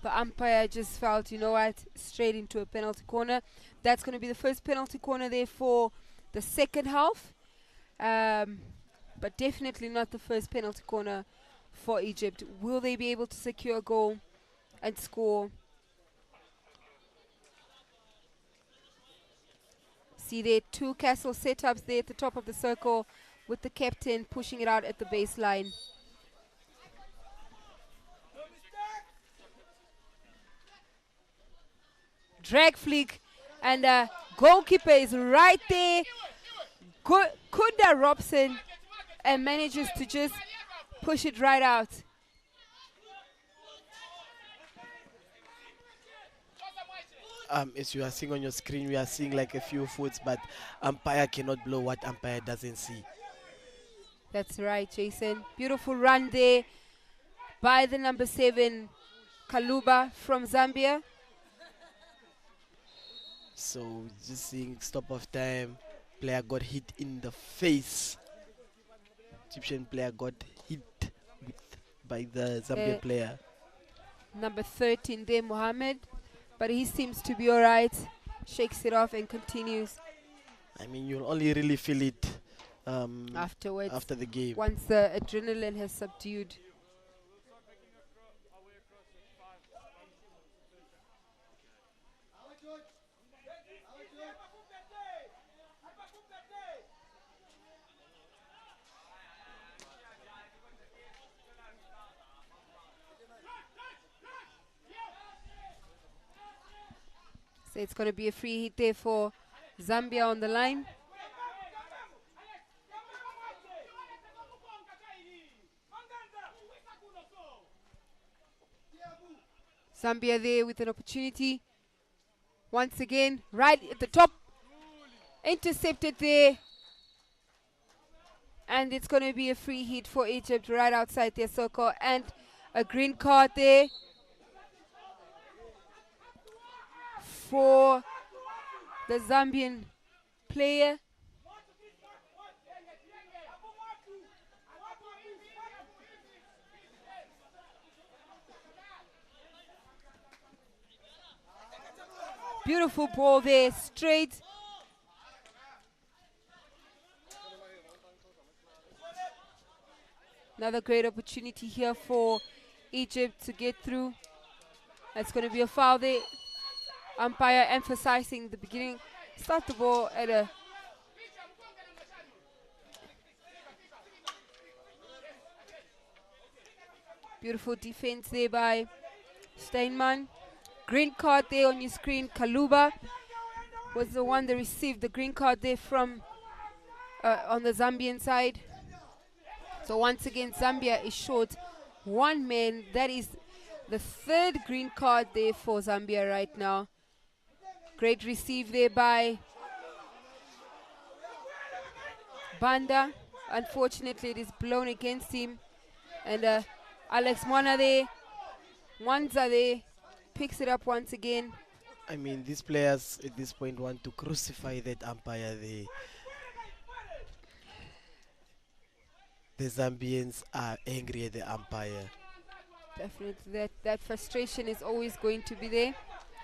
the umpire just felt, you know what, straight into a penalty corner. That's going to be the first penalty corner there for the second half, but definitely not the first penalty corner for Egypt. Will they be able to secure a goal and score? See there, two castle setups there at the top of the circle with the captain pushing it out at the baseline. Drag flick, and goalkeeper is right there. Kunda Robson, and manages to just push it right out. As you are seeing on your screen, we are seeing like a few foots, but umpire cannot blow what umpire doesn't see. That's right, Jason. Beautiful run there by the number 7, Kaluba from Zambia. So just seeing stop of time, player got hit in the face. Egyptian player got hit by the Zambian player. Number 13 there, Mohammed. But he seems to be alright. Shakes it off and continues. I mean, you'll only really feel it afterwards, after the game. Once the adrenaline has subdued. So it's going to be a free hit there for Zambia on the line. Zambia there with an opportunity. Once again, right at the top. Intercepted there. And it's going to be a free hit for Egypt right outside their circle. And a green card there for the Zambian player. Beautiful ball there, straight. Another great opportunity here for Egypt to get through. That's going to be a foul there. Umpire emphasizing the beginning. Start the ball at a beautiful defense there by Steinman. Green card there on your screen. Kaluba was the one that received the green card there from on the Zambian side. So once again, Zambia is short one man. That is the third green card there for Zambia right now. Great receive there by Banda. Unfortunately, it is blown against him. And Alex Mwanza there picks it up once again. I mean, these players at this point want to crucify that umpire there. The Zambians are angry at the umpire. Definitely, that frustration is always going to be there,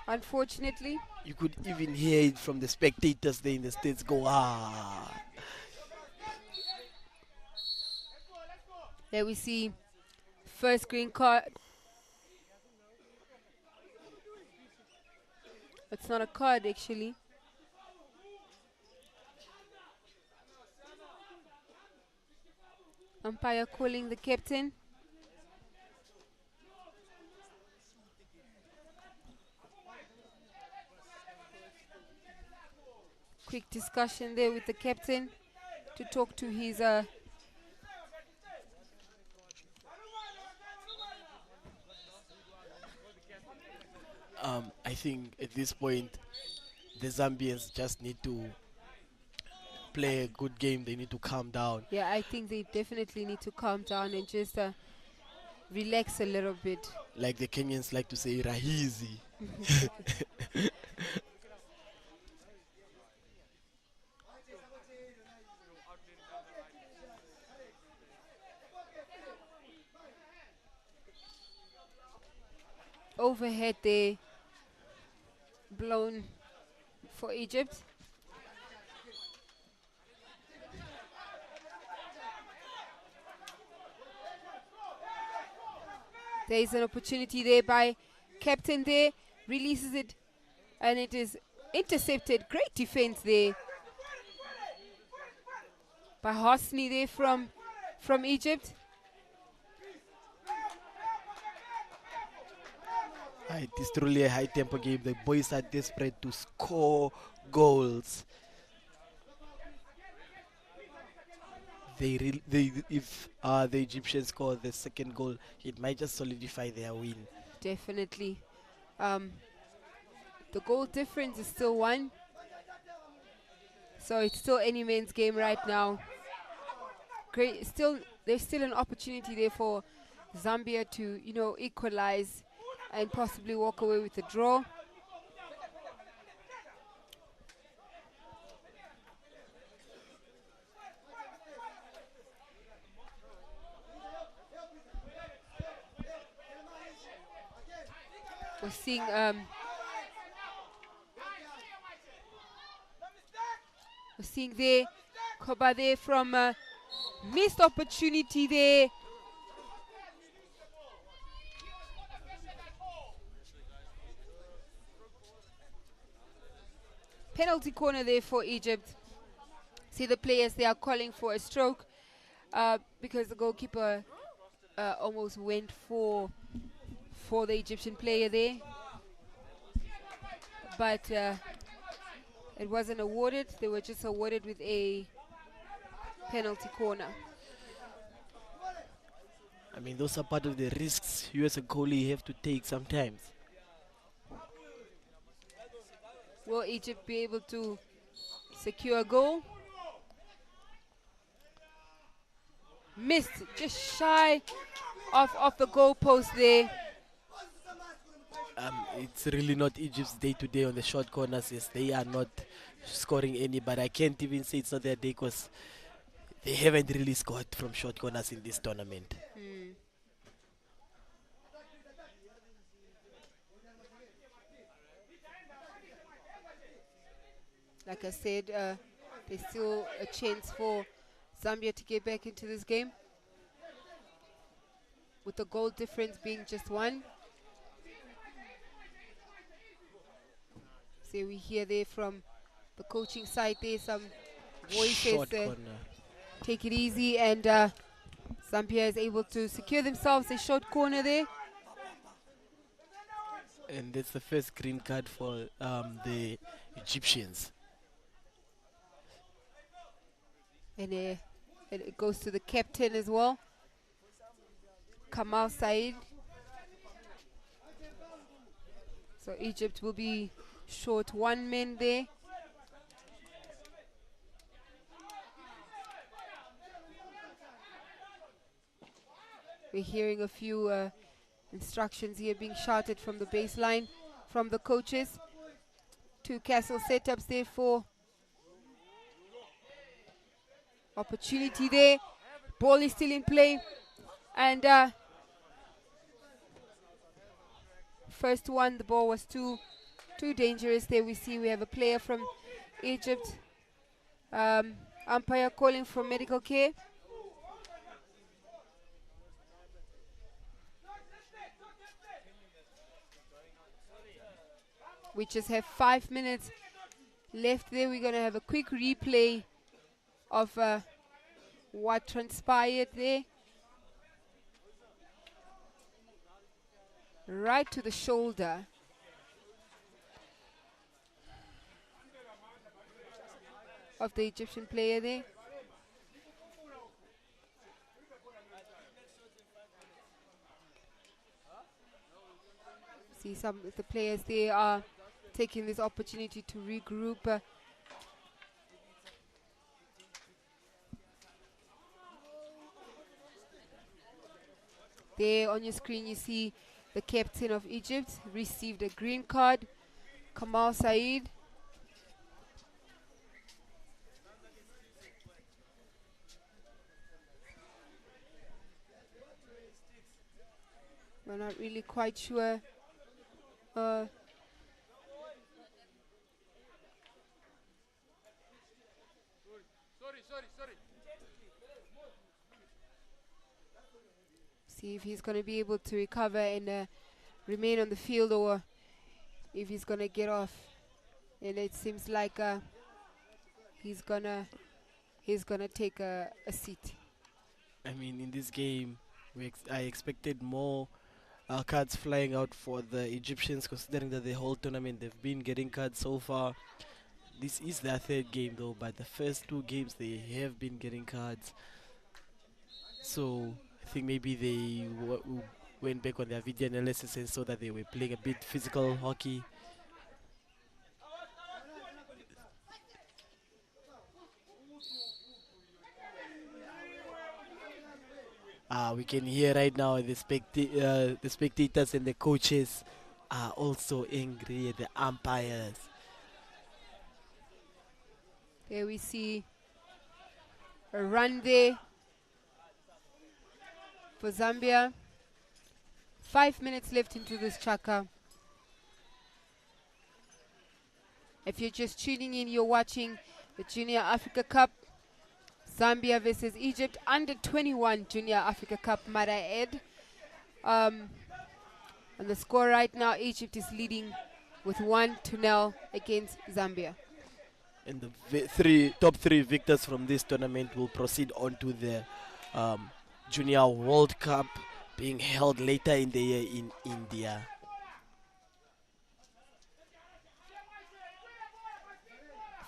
unfortunately. You could even hear it from the spectators there in the States go, ah. There we see first green card. It's not a card, actually. Umpire calling the captain. Quick discussion there with the captain to talk to his I think at this point the Zambians just need to play a good game. They need to calm down. Yeah, I think they definitely need to calm down and just relax a little bit. Like the Kenyans like to say, rahizi. Overhead there, blown for Egypt. There is an opportunity there by captain there, releases it, and it is intercepted. Great defense there by Hosni there from Egypt. It is truly a high tempo game. The boys are desperate to score goals. If the Egyptians score the second goal, it might just solidify their win. Definitely. The goal difference is still 1. So it's still any man's game right now. Great. There's still an opportunity there for Zambia to, equalize and possibly walk away with a draw. We're seeing there Koba there from missed opportunity there. Penalty corner there for Egypt. See the players, they are calling for a stroke because the goalkeeper almost went for the Egyptian player there. But it wasn't awarded. They were just awarded with a penalty corner. I mean, those are part of the risks you as a goalie have to take sometimes. Will Egypt be able to secure a goal? Missed, just shy of the goal post there. It's really not Egypt's day to day on the short corners. Yes, they are not scoring any, but I can't even say it's not their day because they haven't really scored from short corners in this tournament. Like I said, there's still a chance for Zambia to get back into this game, with the goal difference being just 1. So we hear there from the coaching side there some voices. Take it easy, and Zambia is able to secure themselves a short corner there. And that's the first green card for the Egyptians. And It goes to the captain as well, Kamal Said. So Egypt will be short 1 man there. We're hearing a few instructions here being shouted from the baseline from the coaches. 2 castle setups there for opportunity there. Ball is still in play. And first one, the ball was too dangerous there. We see we have a player from Egypt. Umpire calling for medical care. We just have 5 minutes left there. We're going to have a quick replay of what transpired there. Right to the shoulder. Of the Egyptian player there. See some of the players there are taking this opportunity to regroup. There on your screen you see the captain of Egypt received a green card, Kamal Said. We're not really quite sure. See if he's going to be able to recover and remain on the field, or if he's going to get off. And it seems like he's gonna take a seat. I mean, in this game, I expected more cards flying out for the Egyptians, considering that the whole tournament they've been getting cards so far. This is their 3rd game though, but the first 2 games they have been getting cards. So I think maybe they went back on their video analysis and saw that they were playing a bit physical hockey. We can hear right now the spectators and the coaches are also angry at the umpires. There we see a run there for Zambia. 5 minutes left into this chaka. If you're just tuning in, you're watching the Junior Africa Cup. Zambia versus Egypt, under 21 Junior Africa Cup, might I add. And the score right now, Egypt is leading with 1-0 against Zambia. And the top three victors from this tournament will proceed on to the Junior World Cup being held later in the year in India.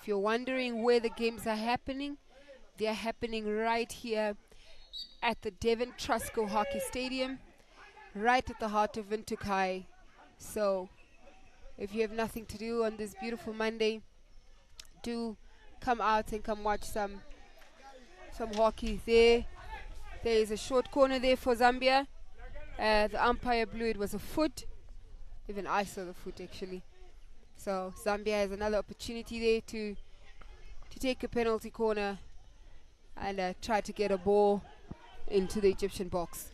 If you're wondering where the games are happening, they are happening right here at the Devon Trusco Hockey Stadium, right at the heart of Windhoek High. So if you have nothing to do on this beautiful Monday, do come out and come watch some hockey there. There is a short corner there for Zambia. The umpire blew it was a foot. Even I saw the foot actually. So Zambia has another opportunity there to take a penalty corner and try to get a ball into the Egyptian box.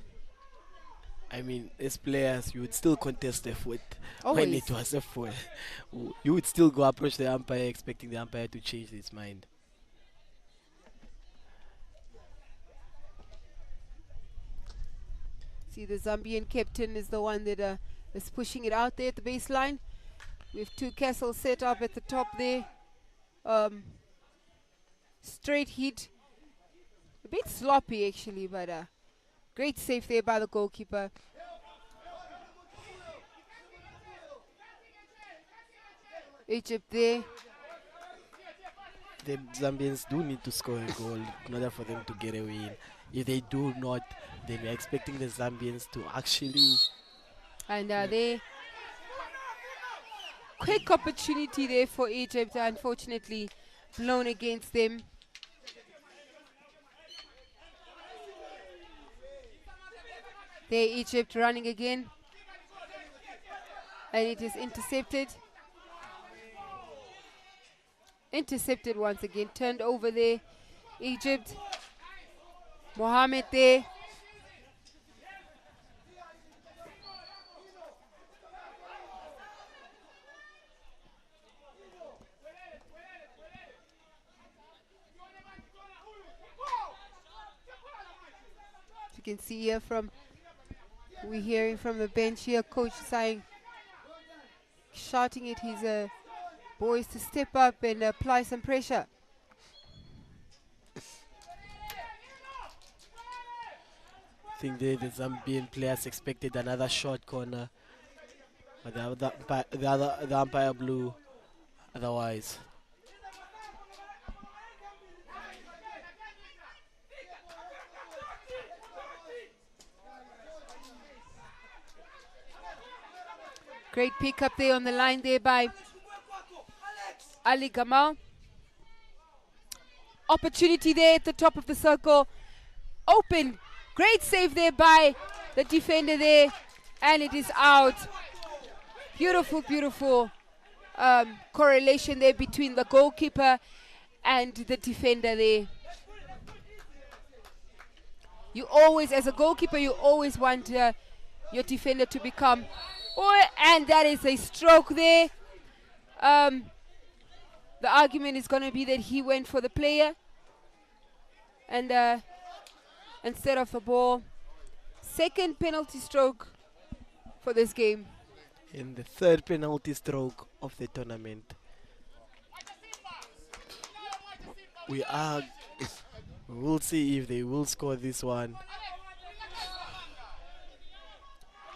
I mean, as players, you would still contest the foot. Always. When it was a foot, you would still go approach the umpire, expecting the umpire to change his mind. See, the Zambian captain is the one that is pushing it out there at the baseline. We have two castles set up at the top there. Straight hit. A bit sloppy actually, but great save there by the goalkeeper. Egypt there The Zambians do need to score a goal in order for them to get a win. If they do not, then we're expecting the Zambians to actually. And they quick opportunity there for Egypt, unfortunately blown against them. There Egypt running again, and it is intercepted. Intercepted once again, turned over there. Egypt, Mohamed there. You can see here we're hearing from the bench here, coach saying, shouting at his boys to step up and apply some pressure. I think the Zambian players expected another short corner, but the umpire blew otherwise. Great pick up there on the line there by Ali Gamal. Opportunity there at the top of the circle. Open. Great save there by the defender there. And it is out. Beautiful, beautiful correlation there between the goalkeeper and the defender there. You always, as a goalkeeper, you always want your defender to become. And that is a stroke there. The argument is going to be that he went for the player and instead of the ball. Second penalty stroke for this game. In the third penalty stroke of the tournament. We'll see if they will score this one.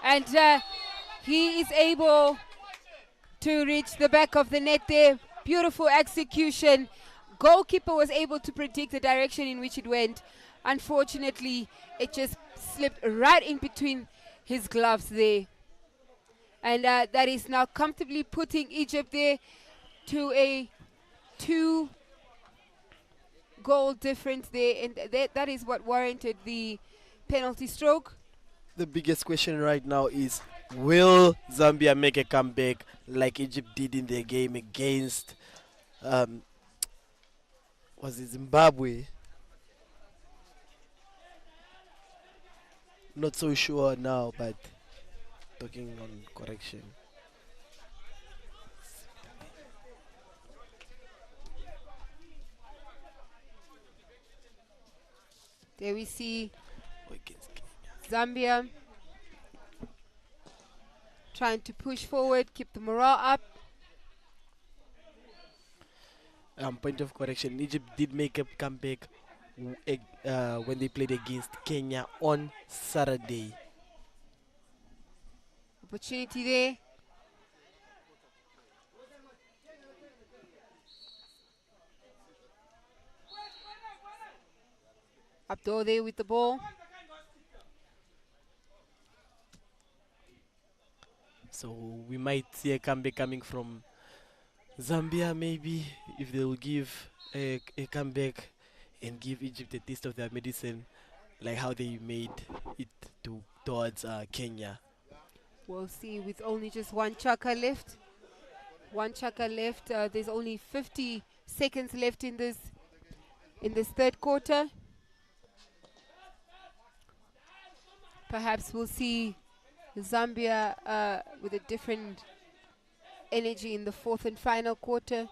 And he is able to reach the back of the net there. Beautiful execution. Goalkeeper was able to predict the direction in which it went. Unfortunately, it just slipped right in between his gloves there. And that is now comfortably putting Egypt there to a 2-goal difference there. And that is what warranted the penalty stroke. The biggest question right now is, will Zambia make a comeback like Egypt did in their game against was it Zimbabwe? Not so sure now, but talking on correction. There we see Zambia trying to push forward, keep the morale up. Point of correction, Egypt did make a comeback when they played against Kenya on Saturday. Opportunity there. Abdul there with the ball. So we might see a comeback coming from Zambia, maybe, if they will give a comeback and give Egypt a taste of their medicine, like how they made it towards Kenya. We'll see. With only just one chaka left. There's only 50 seconds left in this third quarter. Perhaps we'll see Zambia with a different energy in the fourth and final quarter.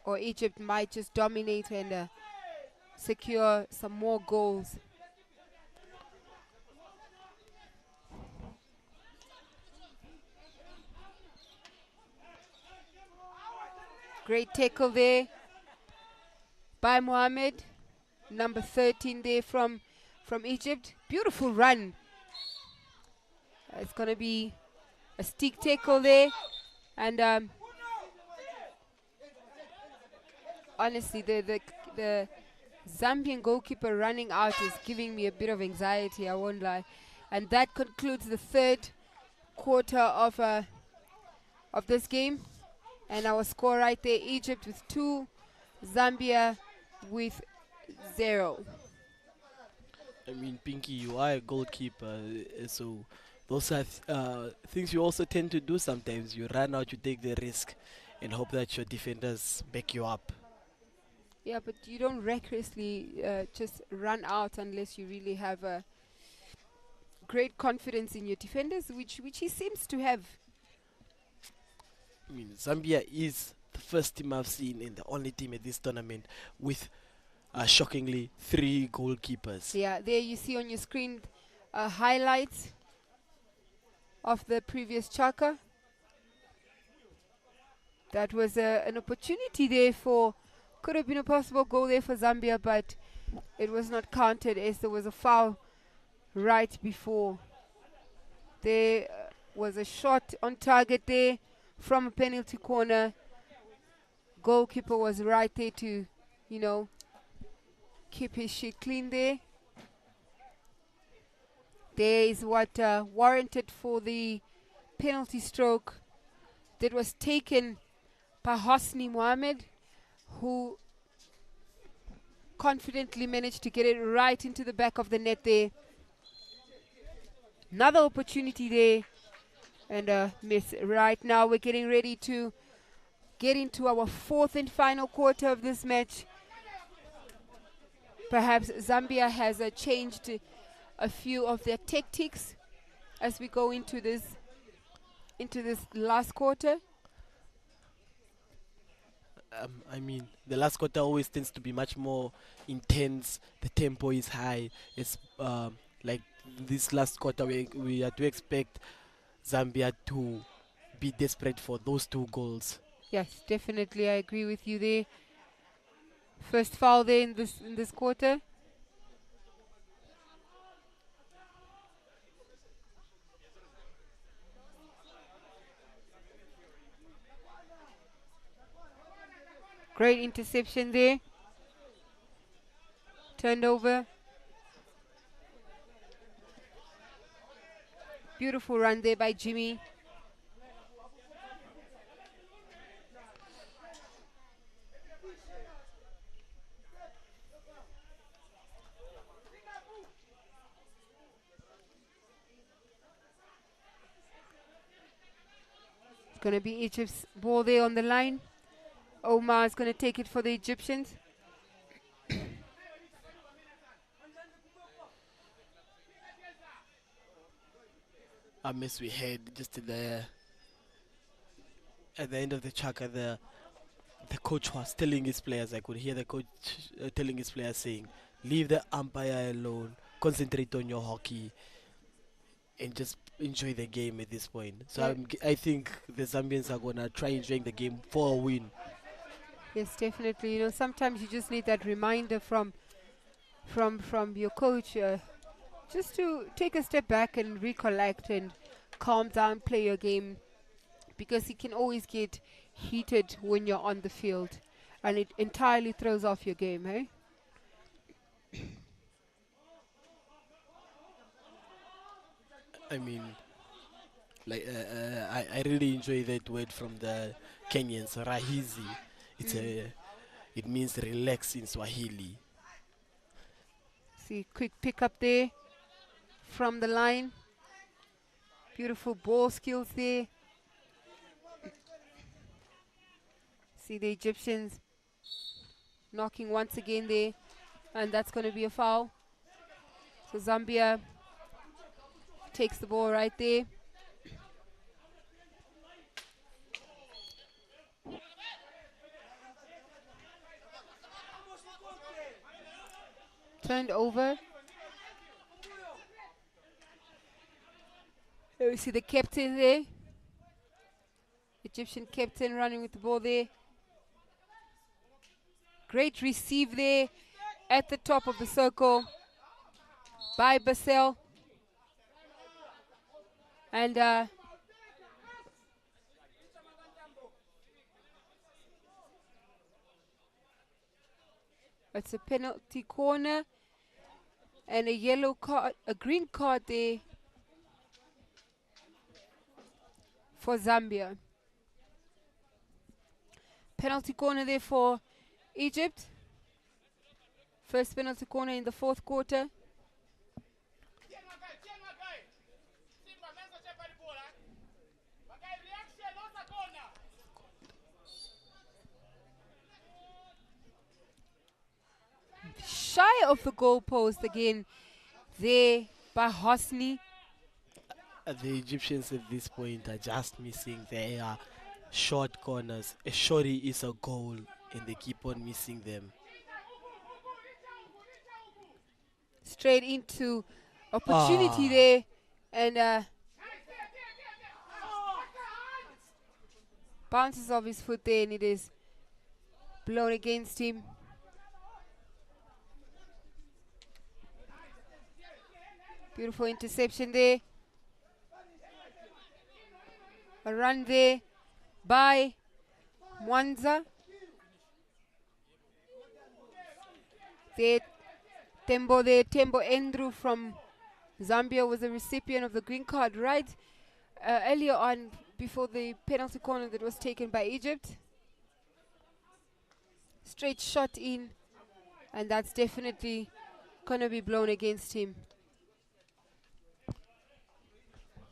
Or Egypt might just dominate and secure some more goals. Great tackle there by Mohamed, number 13 there from Egypt. Beautiful run. It's going to be a stick tackle there. And honestly, the Zambian goalkeeper running out is giving me a bit of anxiety, I won't lie. And that concludes the third quarter of this game. And our score right there, Egypt with 2, Zambia with 0. I mean, Pinky, you are a goalkeeper, so those are things you also tend to do sometimes. You run out, you take the risk, and hope that your defenders back you up. Yeah, but you don't recklessly just run out unless you really have a great confidence in your defenders, which he seems to have. I mean, Zambia is the first team I've seen and the only team at this tournament with, shockingly, 3 goalkeepers. Yeah, there you see on your screen highlights of the previous Chaka. That was an opportunity there could have been a possible goal there for Zambia, but it was not counted as there was a foul right before. There was a shot on target there from a penalty corner. Goalkeeper was right there to, keep his shit clean there. There is what warranted for the penalty stroke that was taken by Hosni Mohamed, who confidently managed to get it right into the back of the net there. Another opportunity there and a miss. Right now we're getting ready to get into our 4th and final quarter of this match. Perhaps Zambia has changed a few of their tactics as we go into this last quarter. I mean, the last quarter always tends to be much more intense. The tempo is high. It's like this last quarter, we are to expect Zambia to be desperate for those 2 goals. Yes, definitely, I agree with you there. First foul there in this quarter. Great interception there. Turned over. Beautiful run there by Jimmy. It's going to be Egypt's ball there on the line. Omar is going to take it for the Egyptians. A miss we had just at the end of the Chaka. The coach was telling his players, I could hear the coach telling his players saying, leave the umpire alone, concentrate on your hockey, and just enjoy the game at this point. So I think the Zambians are going to try enjoying the game for a win. Yes, definitely. Sometimes you just need that reminder from your coach, just to take a step back and recollect and calm down, play your game, because it can always get heated when you're on the field, and it entirely throws off your game, hey? I mean, like I really enjoy that word from the Kenyans, rahizi. It means relax in Swahili. See, quick pick up there from the line. Beautiful ball skills there. See the Egyptians knocking once again there, and that's going to be a foul. So Zambia takes the ball right there. Turned over. Here we see the captain there. Egyptian captain running with the ball there. Great receive there at the top of the circle by Basel. And It's a penalty corner and a yellow card, a green card there for Zambia. Penalty corner there for Egypt. First penalty corner in the fourth quarter. Shy of the goalpost again there by Hosni. The Egyptians at this point are just missing their short corners. A shorty is a goal, and they keep on missing them. Straight into opportunity there, and bounces off his foot there, and it is blown against him. Beautiful interception there. A run there by Mwanza. Tembo Andrew from Zambia was a recipient of the green card right earlier on before the penalty corner that was taken by Egypt. Straight shot in, and that's definitely going to be blown against him.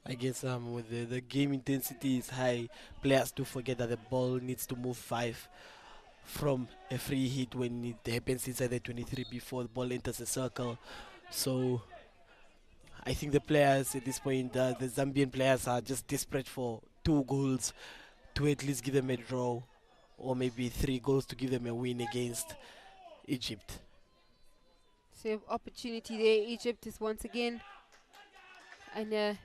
I guess with the game intensity is high, players do forget that the ball needs to move 5 from a free hit when it happens inside the 23 before the ball enters the circle. So I think the players at this point, the Zambian players are just desperate for 2 goals to at least give them a draw, or maybe 3 goals to give them a win against Egypt. So opportunity there. Egypt is once again, and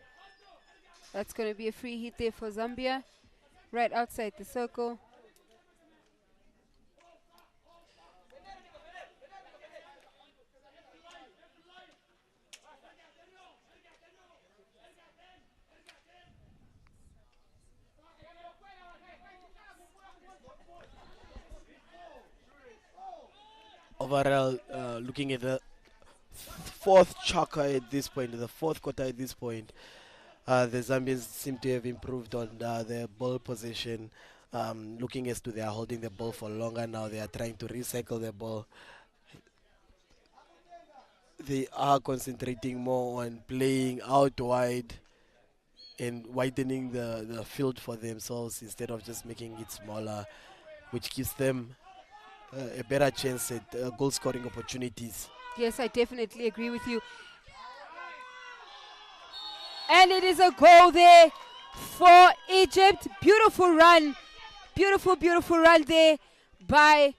that's going to be a free hit there for Zambia, right outside the circle. Overall, looking at the fourth quarter at this point, the Zambians seem to have improved on their ball possession. Looking as to they are holding the ball for longer now, they are trying to recycle the ball. They are concentrating more on playing out wide and widening the field for themselves instead of just making it smaller, which gives them a better chance at goal scoring opportunities. Yes, I definitely agree with you. And it is a goal there for Egypt. Beautiful run. Beautiful run there by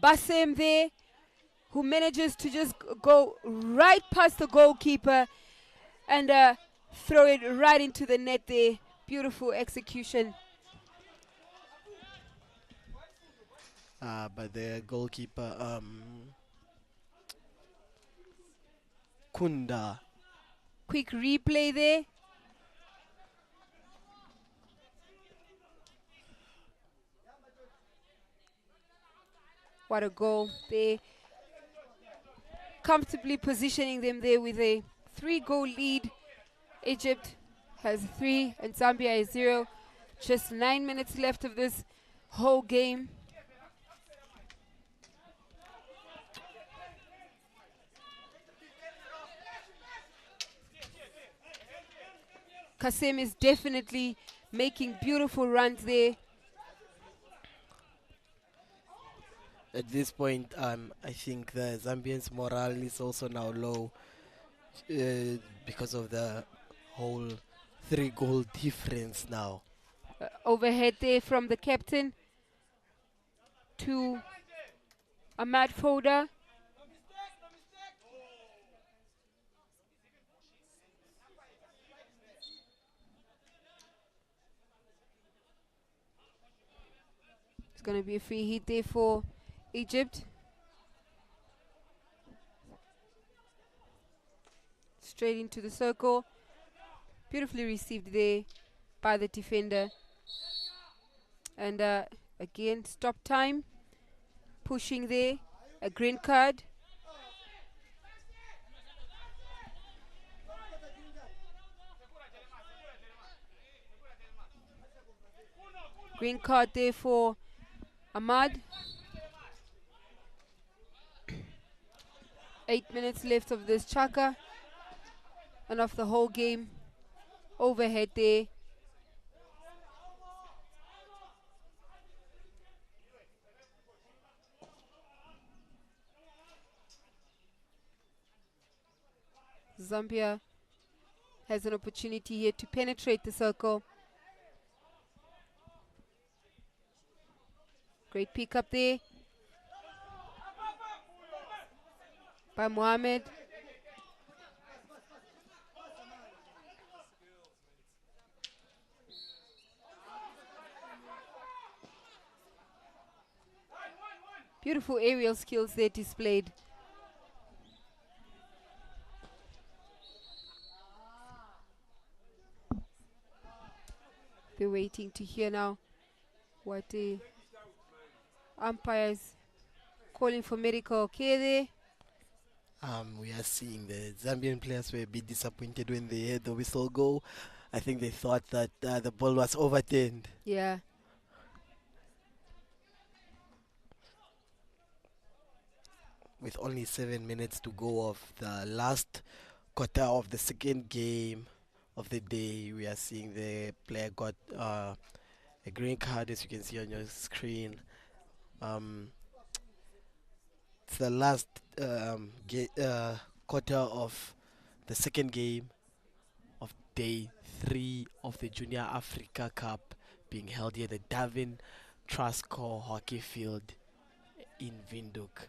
Bassem there, who manages to just go right past the goalkeeper and throw it right into the net there. Beautiful execution. But the goalkeeper, Kunda. Quick replay there. What a goal. They comfortably positioning them there with a 3-goal lead. Egypt has 3 and Zambia is 0. Just 9 minutes left of this whole game. Kasem is definitely making beautiful runs there. At this point, I think the Zambians' morale is also now low because of the whole 3-goal difference now. Overhead there from the captain to Ahmad Foda. It's going to be a free hit there for Egypt. Straight into the circle. Beautifully received there by the defender. And again, stop time. pushing there. A green card. Green card there for Ahmad. 8 minutes left of this chaka and of the whole game. Overhead there. Zambia has an opportunity here to penetrate the circle. Great pick up there by Mohamed. Beautiful aerial skills there displayed. They're waiting to hear now what the umpires calling for medical care there. We are seeing the Zambian players were a bit disappointed when they heard the whistle go. I think they thought that the ball was overturned. Yeah. With only 7 minutes to go of the last quarter of the second game of the day, we are seeing the player got a green card, as you can see on your screen. It's the last quarter of the second game of day 3 of the Junior Africa Cup being held here at the Davin Trustco Hockey Field in Windhoek.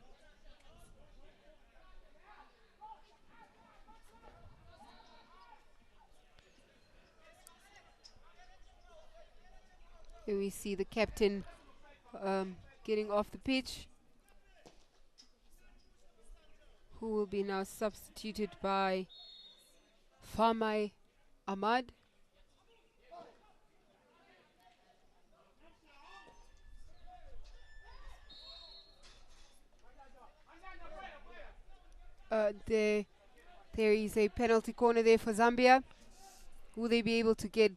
Here we see the captain getting off the pitch, who will be now substituted by Famai Ahmad. There is a penalty corner there for Zambia. Will they be able to get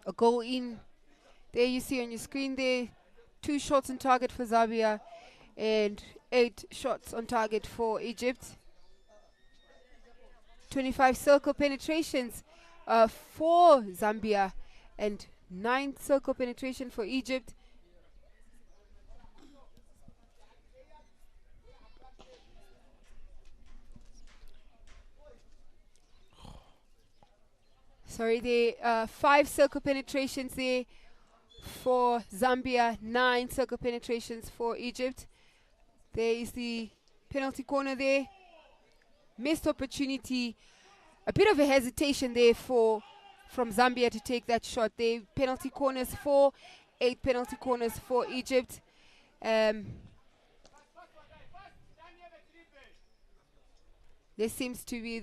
a goal in? There you see on your screen there, 2 shots on target for Zambia and 8 shots on target for Egypt. 25 circle penetrations for Zambia and 9 circle penetration for Egypt. Sorry, there 5 circle penetrations there for Zambia, 9 circle penetrations for Egypt. There is the penalty corner there. Missed opportunity. A bit of a hesitation there from Zambia to take that shot. There penalty corners 4, 8 penalty corners for Egypt. There seemed to be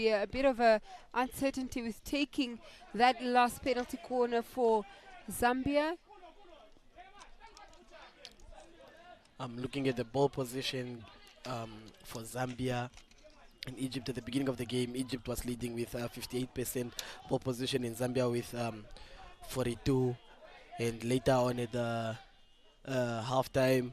a bit of a uncertainty with taking that last penalty corner for Zambia. I'm looking at the ball position for Zambia and Egypt at the beginning of the game. Egypt was leading with 58% ball position, in Zambia with 42, and later on at the halftime,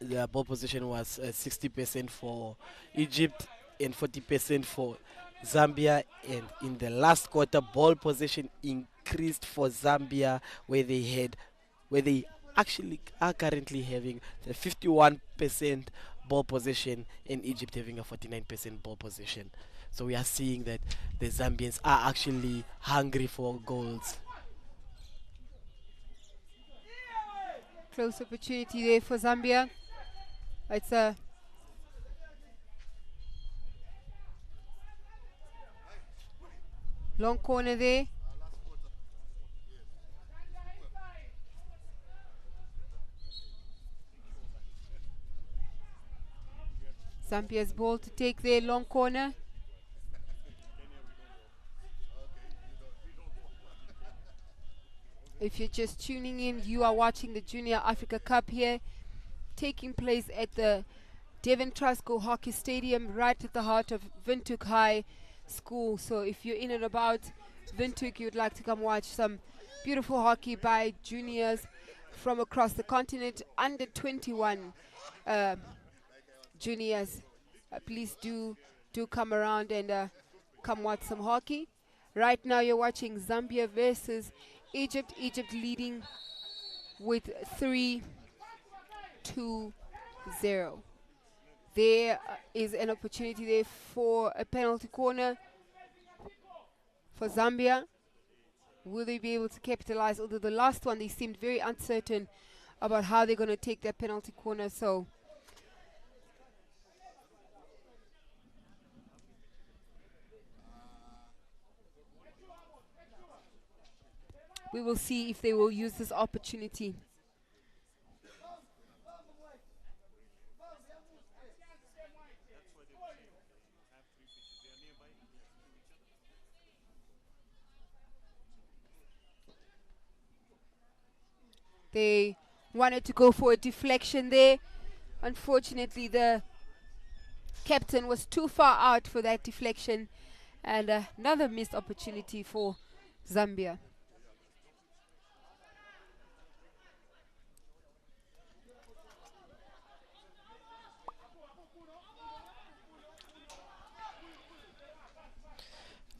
the ball position was 60% for Egypt and 40% for Zambia, and in the last quarter, ball possession increased for Zambia, where they actually are currently having the 51% ball possession, and Egypt having a 49% ball possession. So we are seeing that the Zambians are actually hungry for goals. Close opportunity there for Zambia. It's a long corner there. Zambia's ball to take their long corner. If you're just tuning in, you are watching the Junior Africa Cup here taking place at the Devon Trusco Hockey Stadium, right at the heart of Windhoek High School. So if you're in and about Windhoek, you'd like to come watch some beautiful hockey by juniors from across the continent, under 21 juniors. Please do come around and come watch some hockey. Right now you're watching Zambia versus Egypt. Egypt leading with 3-2-0. There is an opportunity there for a penalty corner for Zambia. Will they be able to capitalize? Although the last one, they seemed very uncertain about how they're going to take that penalty corner. So we will see if they will use this opportunity. They wanted to go for a deflection there. Unfortunately, the captain was too far out for that deflection, and another missed opportunity for Zambia.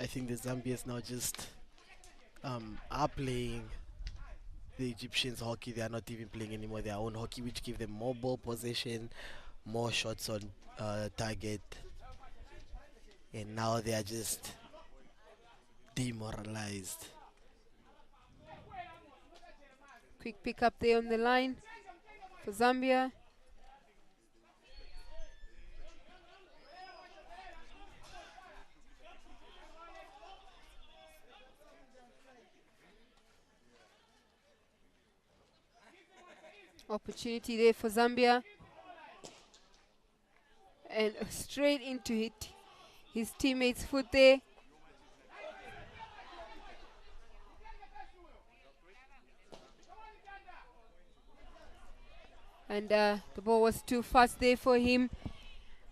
I think the Zambians now just are playing the Egyptians hockey. They are not even playing anymore their own hockey, which give them more ball possession, more shots on target, and now they are just demoralized. Quick pick up there on the line for Zambia. Opportunity there for Zambia, and straight into it, his teammate's foot there. And the ball was too fast there for him.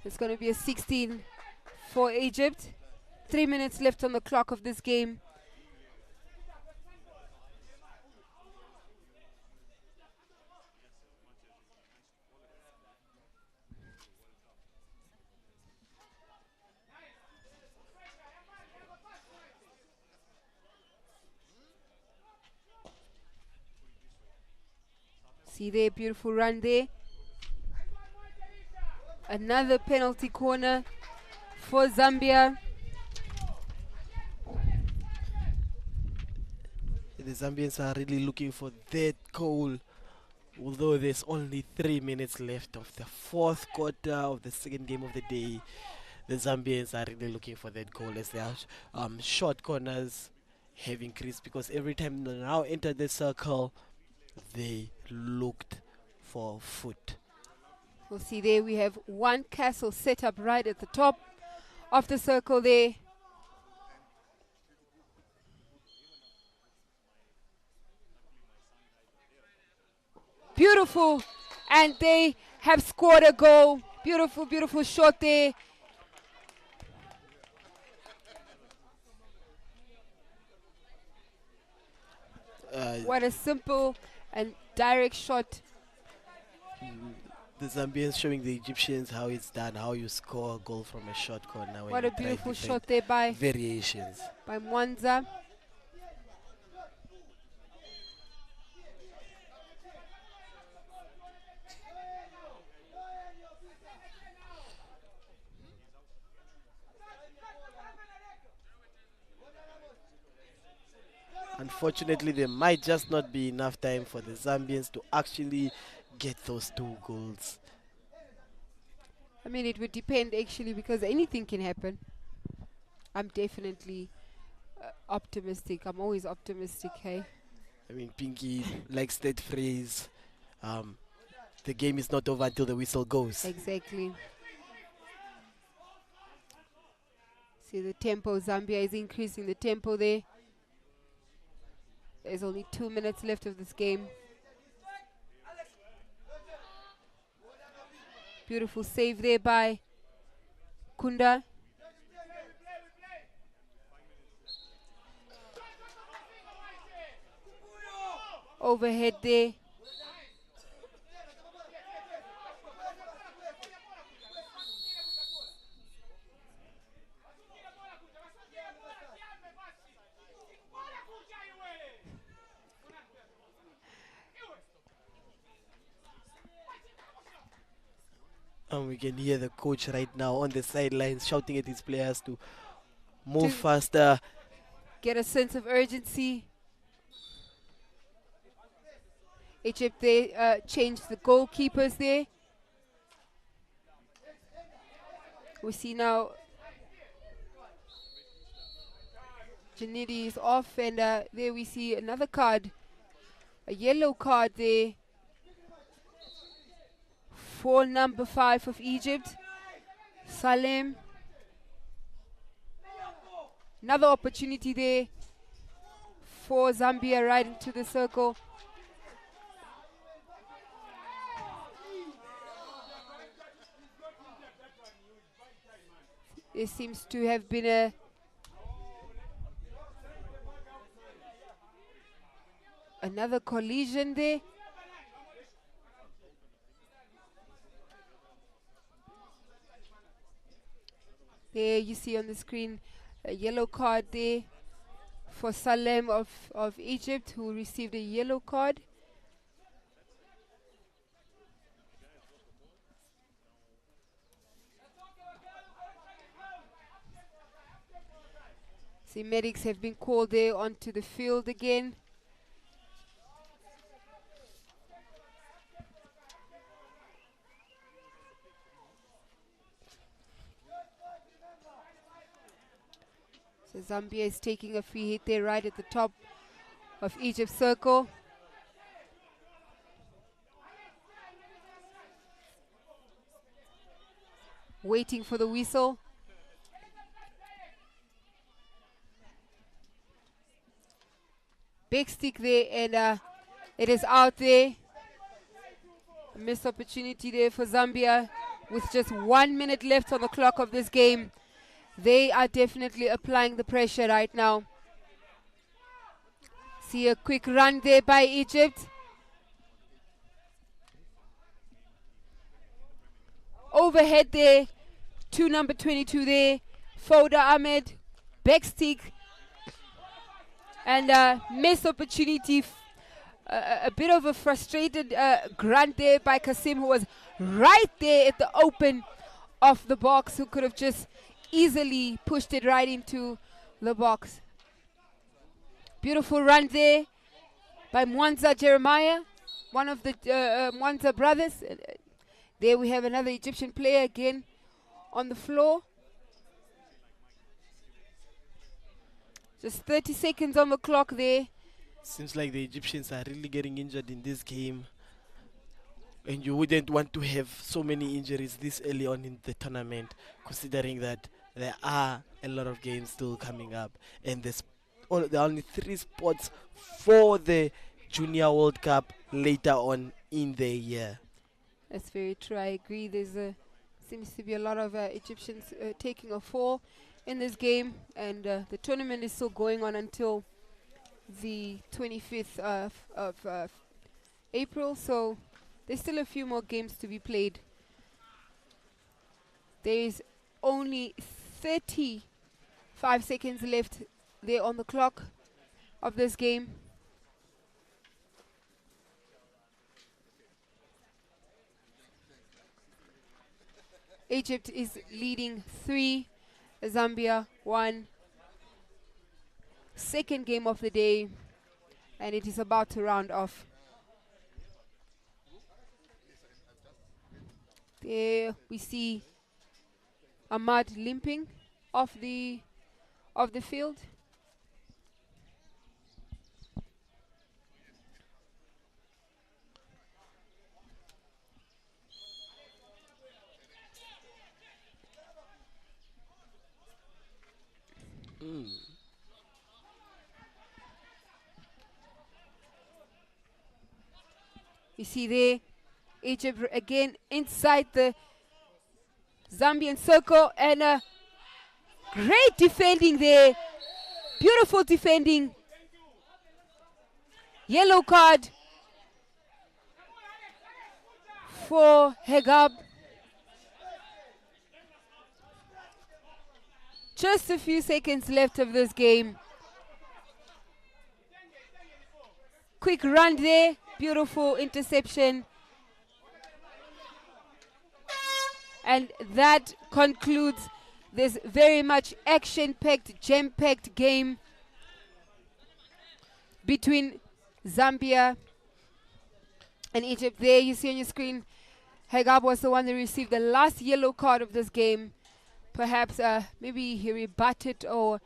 It's going to be a 16 for Egypt. 3 minutes left on the clock of this game. See there, beautiful run there. Another penalty corner for Zambia. The Zambians are really looking for that goal, although there's only 3 minutes left of the fourth quarter of the second game of the day. The Zambians are really looking for that goal, as their short corners have increased, because every time they now enter the circle, they looked for foot. We'll see there, we have one castle set up right at the top of the circle there. Beautiful, and they have scored a goal. Beautiful, beautiful shot there. What a simple and direct shot. The Zambians showing the Egyptians how it's done, how you score a goal from a short corner. What a beautiful shot there by variations by Mwanza. Unfortunately, there might just not be enough time for the Zambians to actually get those 2 goals. I mean, it would depend actually, because anything can happen. I'm definitely optimistic. I'm always optimistic, hey? I mean, Pinky likes that phrase, the game is not over until the whistle goes. Exactly. See the tempo, Zambia is increasing the tempo there. There's only 2 minutes left of this game. Beautiful save there by Kunda. Overhead there. And we can hear the coach right now on the sidelines shouting at his players to move faster. Get a sense of urgency. Egypt, they changed the goalkeepers there. We see now Janidi is off, and there we see another card, a yellow card there for number 5 of Egypt, Salem. Another opportunity there for Zambia right into the circle. There seems to have been another collision there. There you see on the screen a yellow card there for Salem of Egypt, who received a yellow card. See, medics have been called there onto the field again. So Zambia is taking a free hit there right at the top of Egypt's circle. Waiting for the whistle. Big stick there, and it is out there. A missed opportunity there for Zambia with just 1 minute left on the clock of this game. They are definitely applying the pressure right now. See a quick run there by Egypt. Overhead there to number 22 there, Foda Ahmed, back stick, and missed opportunity. A bit of a frustrated grunt there by Kasim, who was right there at the open of the box, who could have just easily pushed it right into the box. Beautiful run there by Mwanza Jeremiah, one of the Mwanza brothers. There we have another Egyptian player again on the floor. Just 30 seconds on the clock there. Seems like the Egyptians are really getting injured in this game. And you wouldn't want to have so many injuries this early on in the tournament, considering that there are a lot of games still coming up. And there are only 3 spots for the Junior World Cup later on in the year. That's very true. I agree. Seems to be a lot of Egyptians taking a fall in this game, and the tournament is still going on until the 25th of April, so there's still a few more games to be played. There is only 35 seconds left there on the clock of this game. Egypt is leading 3, Zambia 1. Second game of the day, and it is about to round off. There we see Ahmad limping off the field. You see there, Egypt again inside the Zambian circle, and great defending there. Beautiful defending. Yellow card for Hegab. Just a few seconds left of this game. Quick run there. Beautiful interception. And that concludes this very much action-packed, jam-packed game between Zambia and Egypt. There you see on your screen, Hegab was the one that received the last yellow card of this game. Perhaps maybe he rebutted or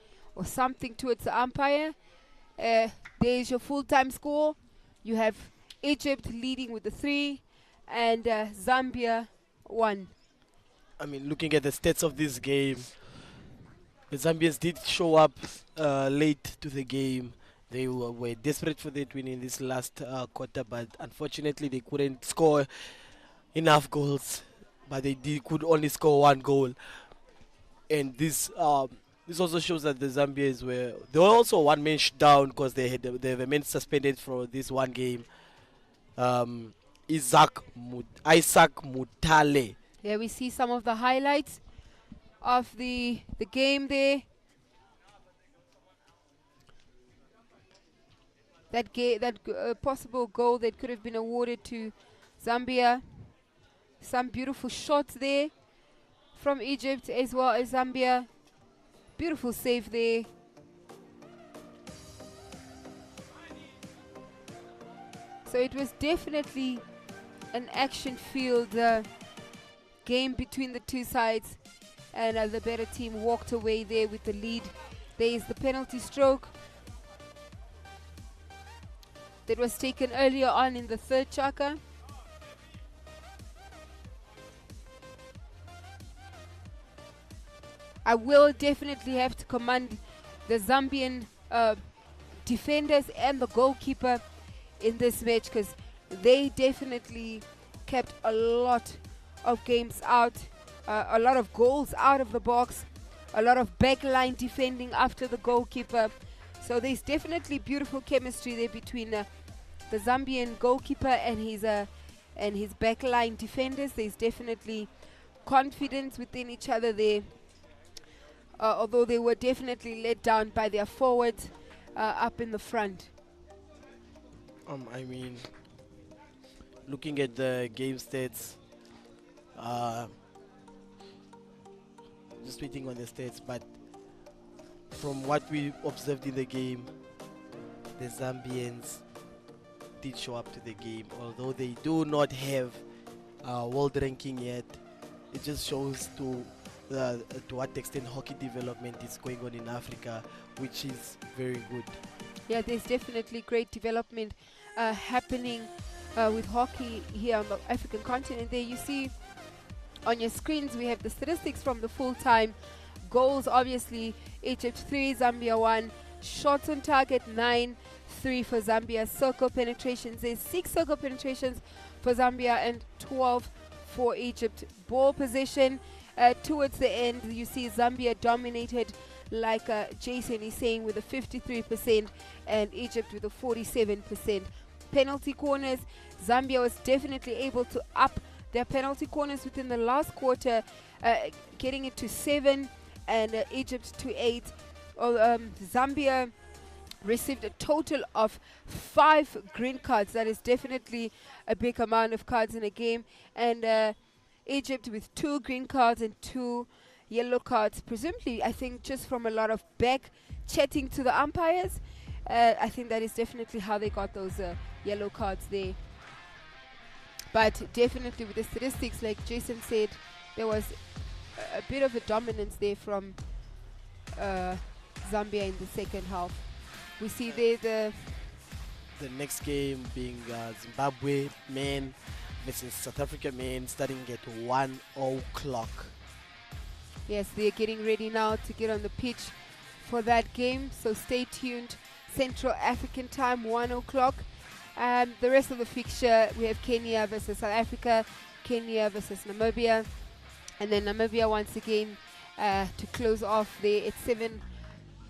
something towards the umpire. There is your full-time score. You have Egypt leading with the 3 and Zambia 1. I mean, looking at the stats of this game, the Zambians did show up late to the game. They were desperate for that win in this last quarter, but unfortunately they couldn't score enough goals. But they could only score 1 goal. And this also shows that the Zambians they were also 1 man down because they have a man suspended for this 1 game. Isaac Mutale. There we see some of the highlights of the game there. That possible goal that could have been awarded to Zambia. Some beautiful shots there from Egypt as well as Zambia. Beautiful save there. So it was definitely an action-filled game between the two sides, and the better team walked away there with the lead. There is the penalty stroke that was taken earlier on in the third chaka. I will definitely have to commend the Zambian defenders and the goalkeeper in this match, because they definitely kept a lot of games out, a lot of goals out of the box, a lot of backline defending after the goalkeeper. So there's definitely beautiful chemistry there between the Zambian goalkeeper and his backline defenders. There's definitely confidence within each other there, although they were definitely let down by their forwards up in the front. I mean, looking at the game stats, just waiting on the stats, but from what we observed in the game, the Zambians did show up to the game. Although they do not have world ranking yet, it just shows to what extent hockey development is going on in Africa, which is very good. Yeah, there's definitely great development happening with hockey here on the African continent. There you see on your screens we have the statistics from the full-time goals. Obviously Egypt 3, Zambia 1. Shots on target 9, 3 for Zambia. Circle penetrations, there's 6 circle penetrations for Zambia and 12 for Egypt. Ball possession towards the end, you see Zambia dominated, like Jason is saying, with a 53% and Egypt with a 47%. Penalty corners, Zambia was definitely able to up their penalty corners within the last quarter, getting it to 7 and Egypt to 8. Zambia received a total of 5 green cards. That is definitely a big amount of cards in a game. And Egypt with 2 green cards and 2 yellow cards, presumably I think just from a lot of back chatting to the umpires. I think that is definitely how they got those yellow cards there. But definitely with the statistics, like Jason said, there was a bit of a dominance there from Zambia in the second half. We see there the next game being Zimbabwe men versus South Africa men, starting at 1 o'clock. Yes, they're getting ready now to get on the pitch for that game, so stay tuned. Central African time, 1 o'clock. The rest of the fixture, we have Kenya versus South Africa, Kenya versus Namibia, And then Namibia once again to close off there at 7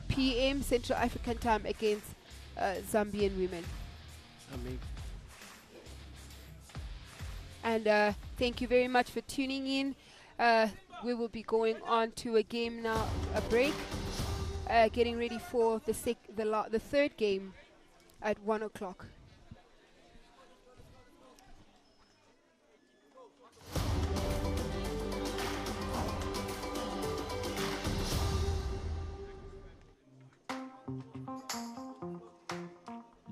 p.m. Central African time against Zambian women. And thank you very much for tuning in. We will be going on to a game now, a break, getting ready for the third game at 1 o'clock.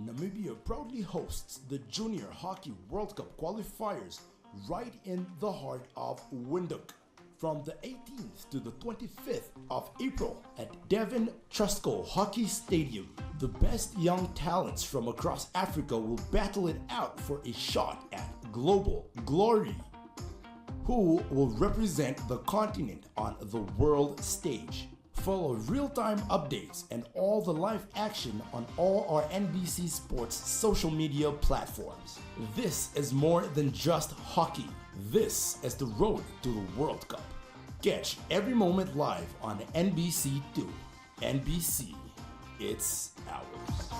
Namibia proudly hosts the Junior Hockey World Cup qualifiers right in the heart of Windhoek from the 18th to the 25th of April at Devon Trustco Hockey Stadium. The best young talents from across Africa will battle it out for a shot at global glory. Who will represent the continent on the world stage? Follow real-time updates and all the live action on all our NBC Sports social media platforms. This is more than just hockey. This is the road to the World Cup. Catch every moment live on NBC2. NBC, it's ours.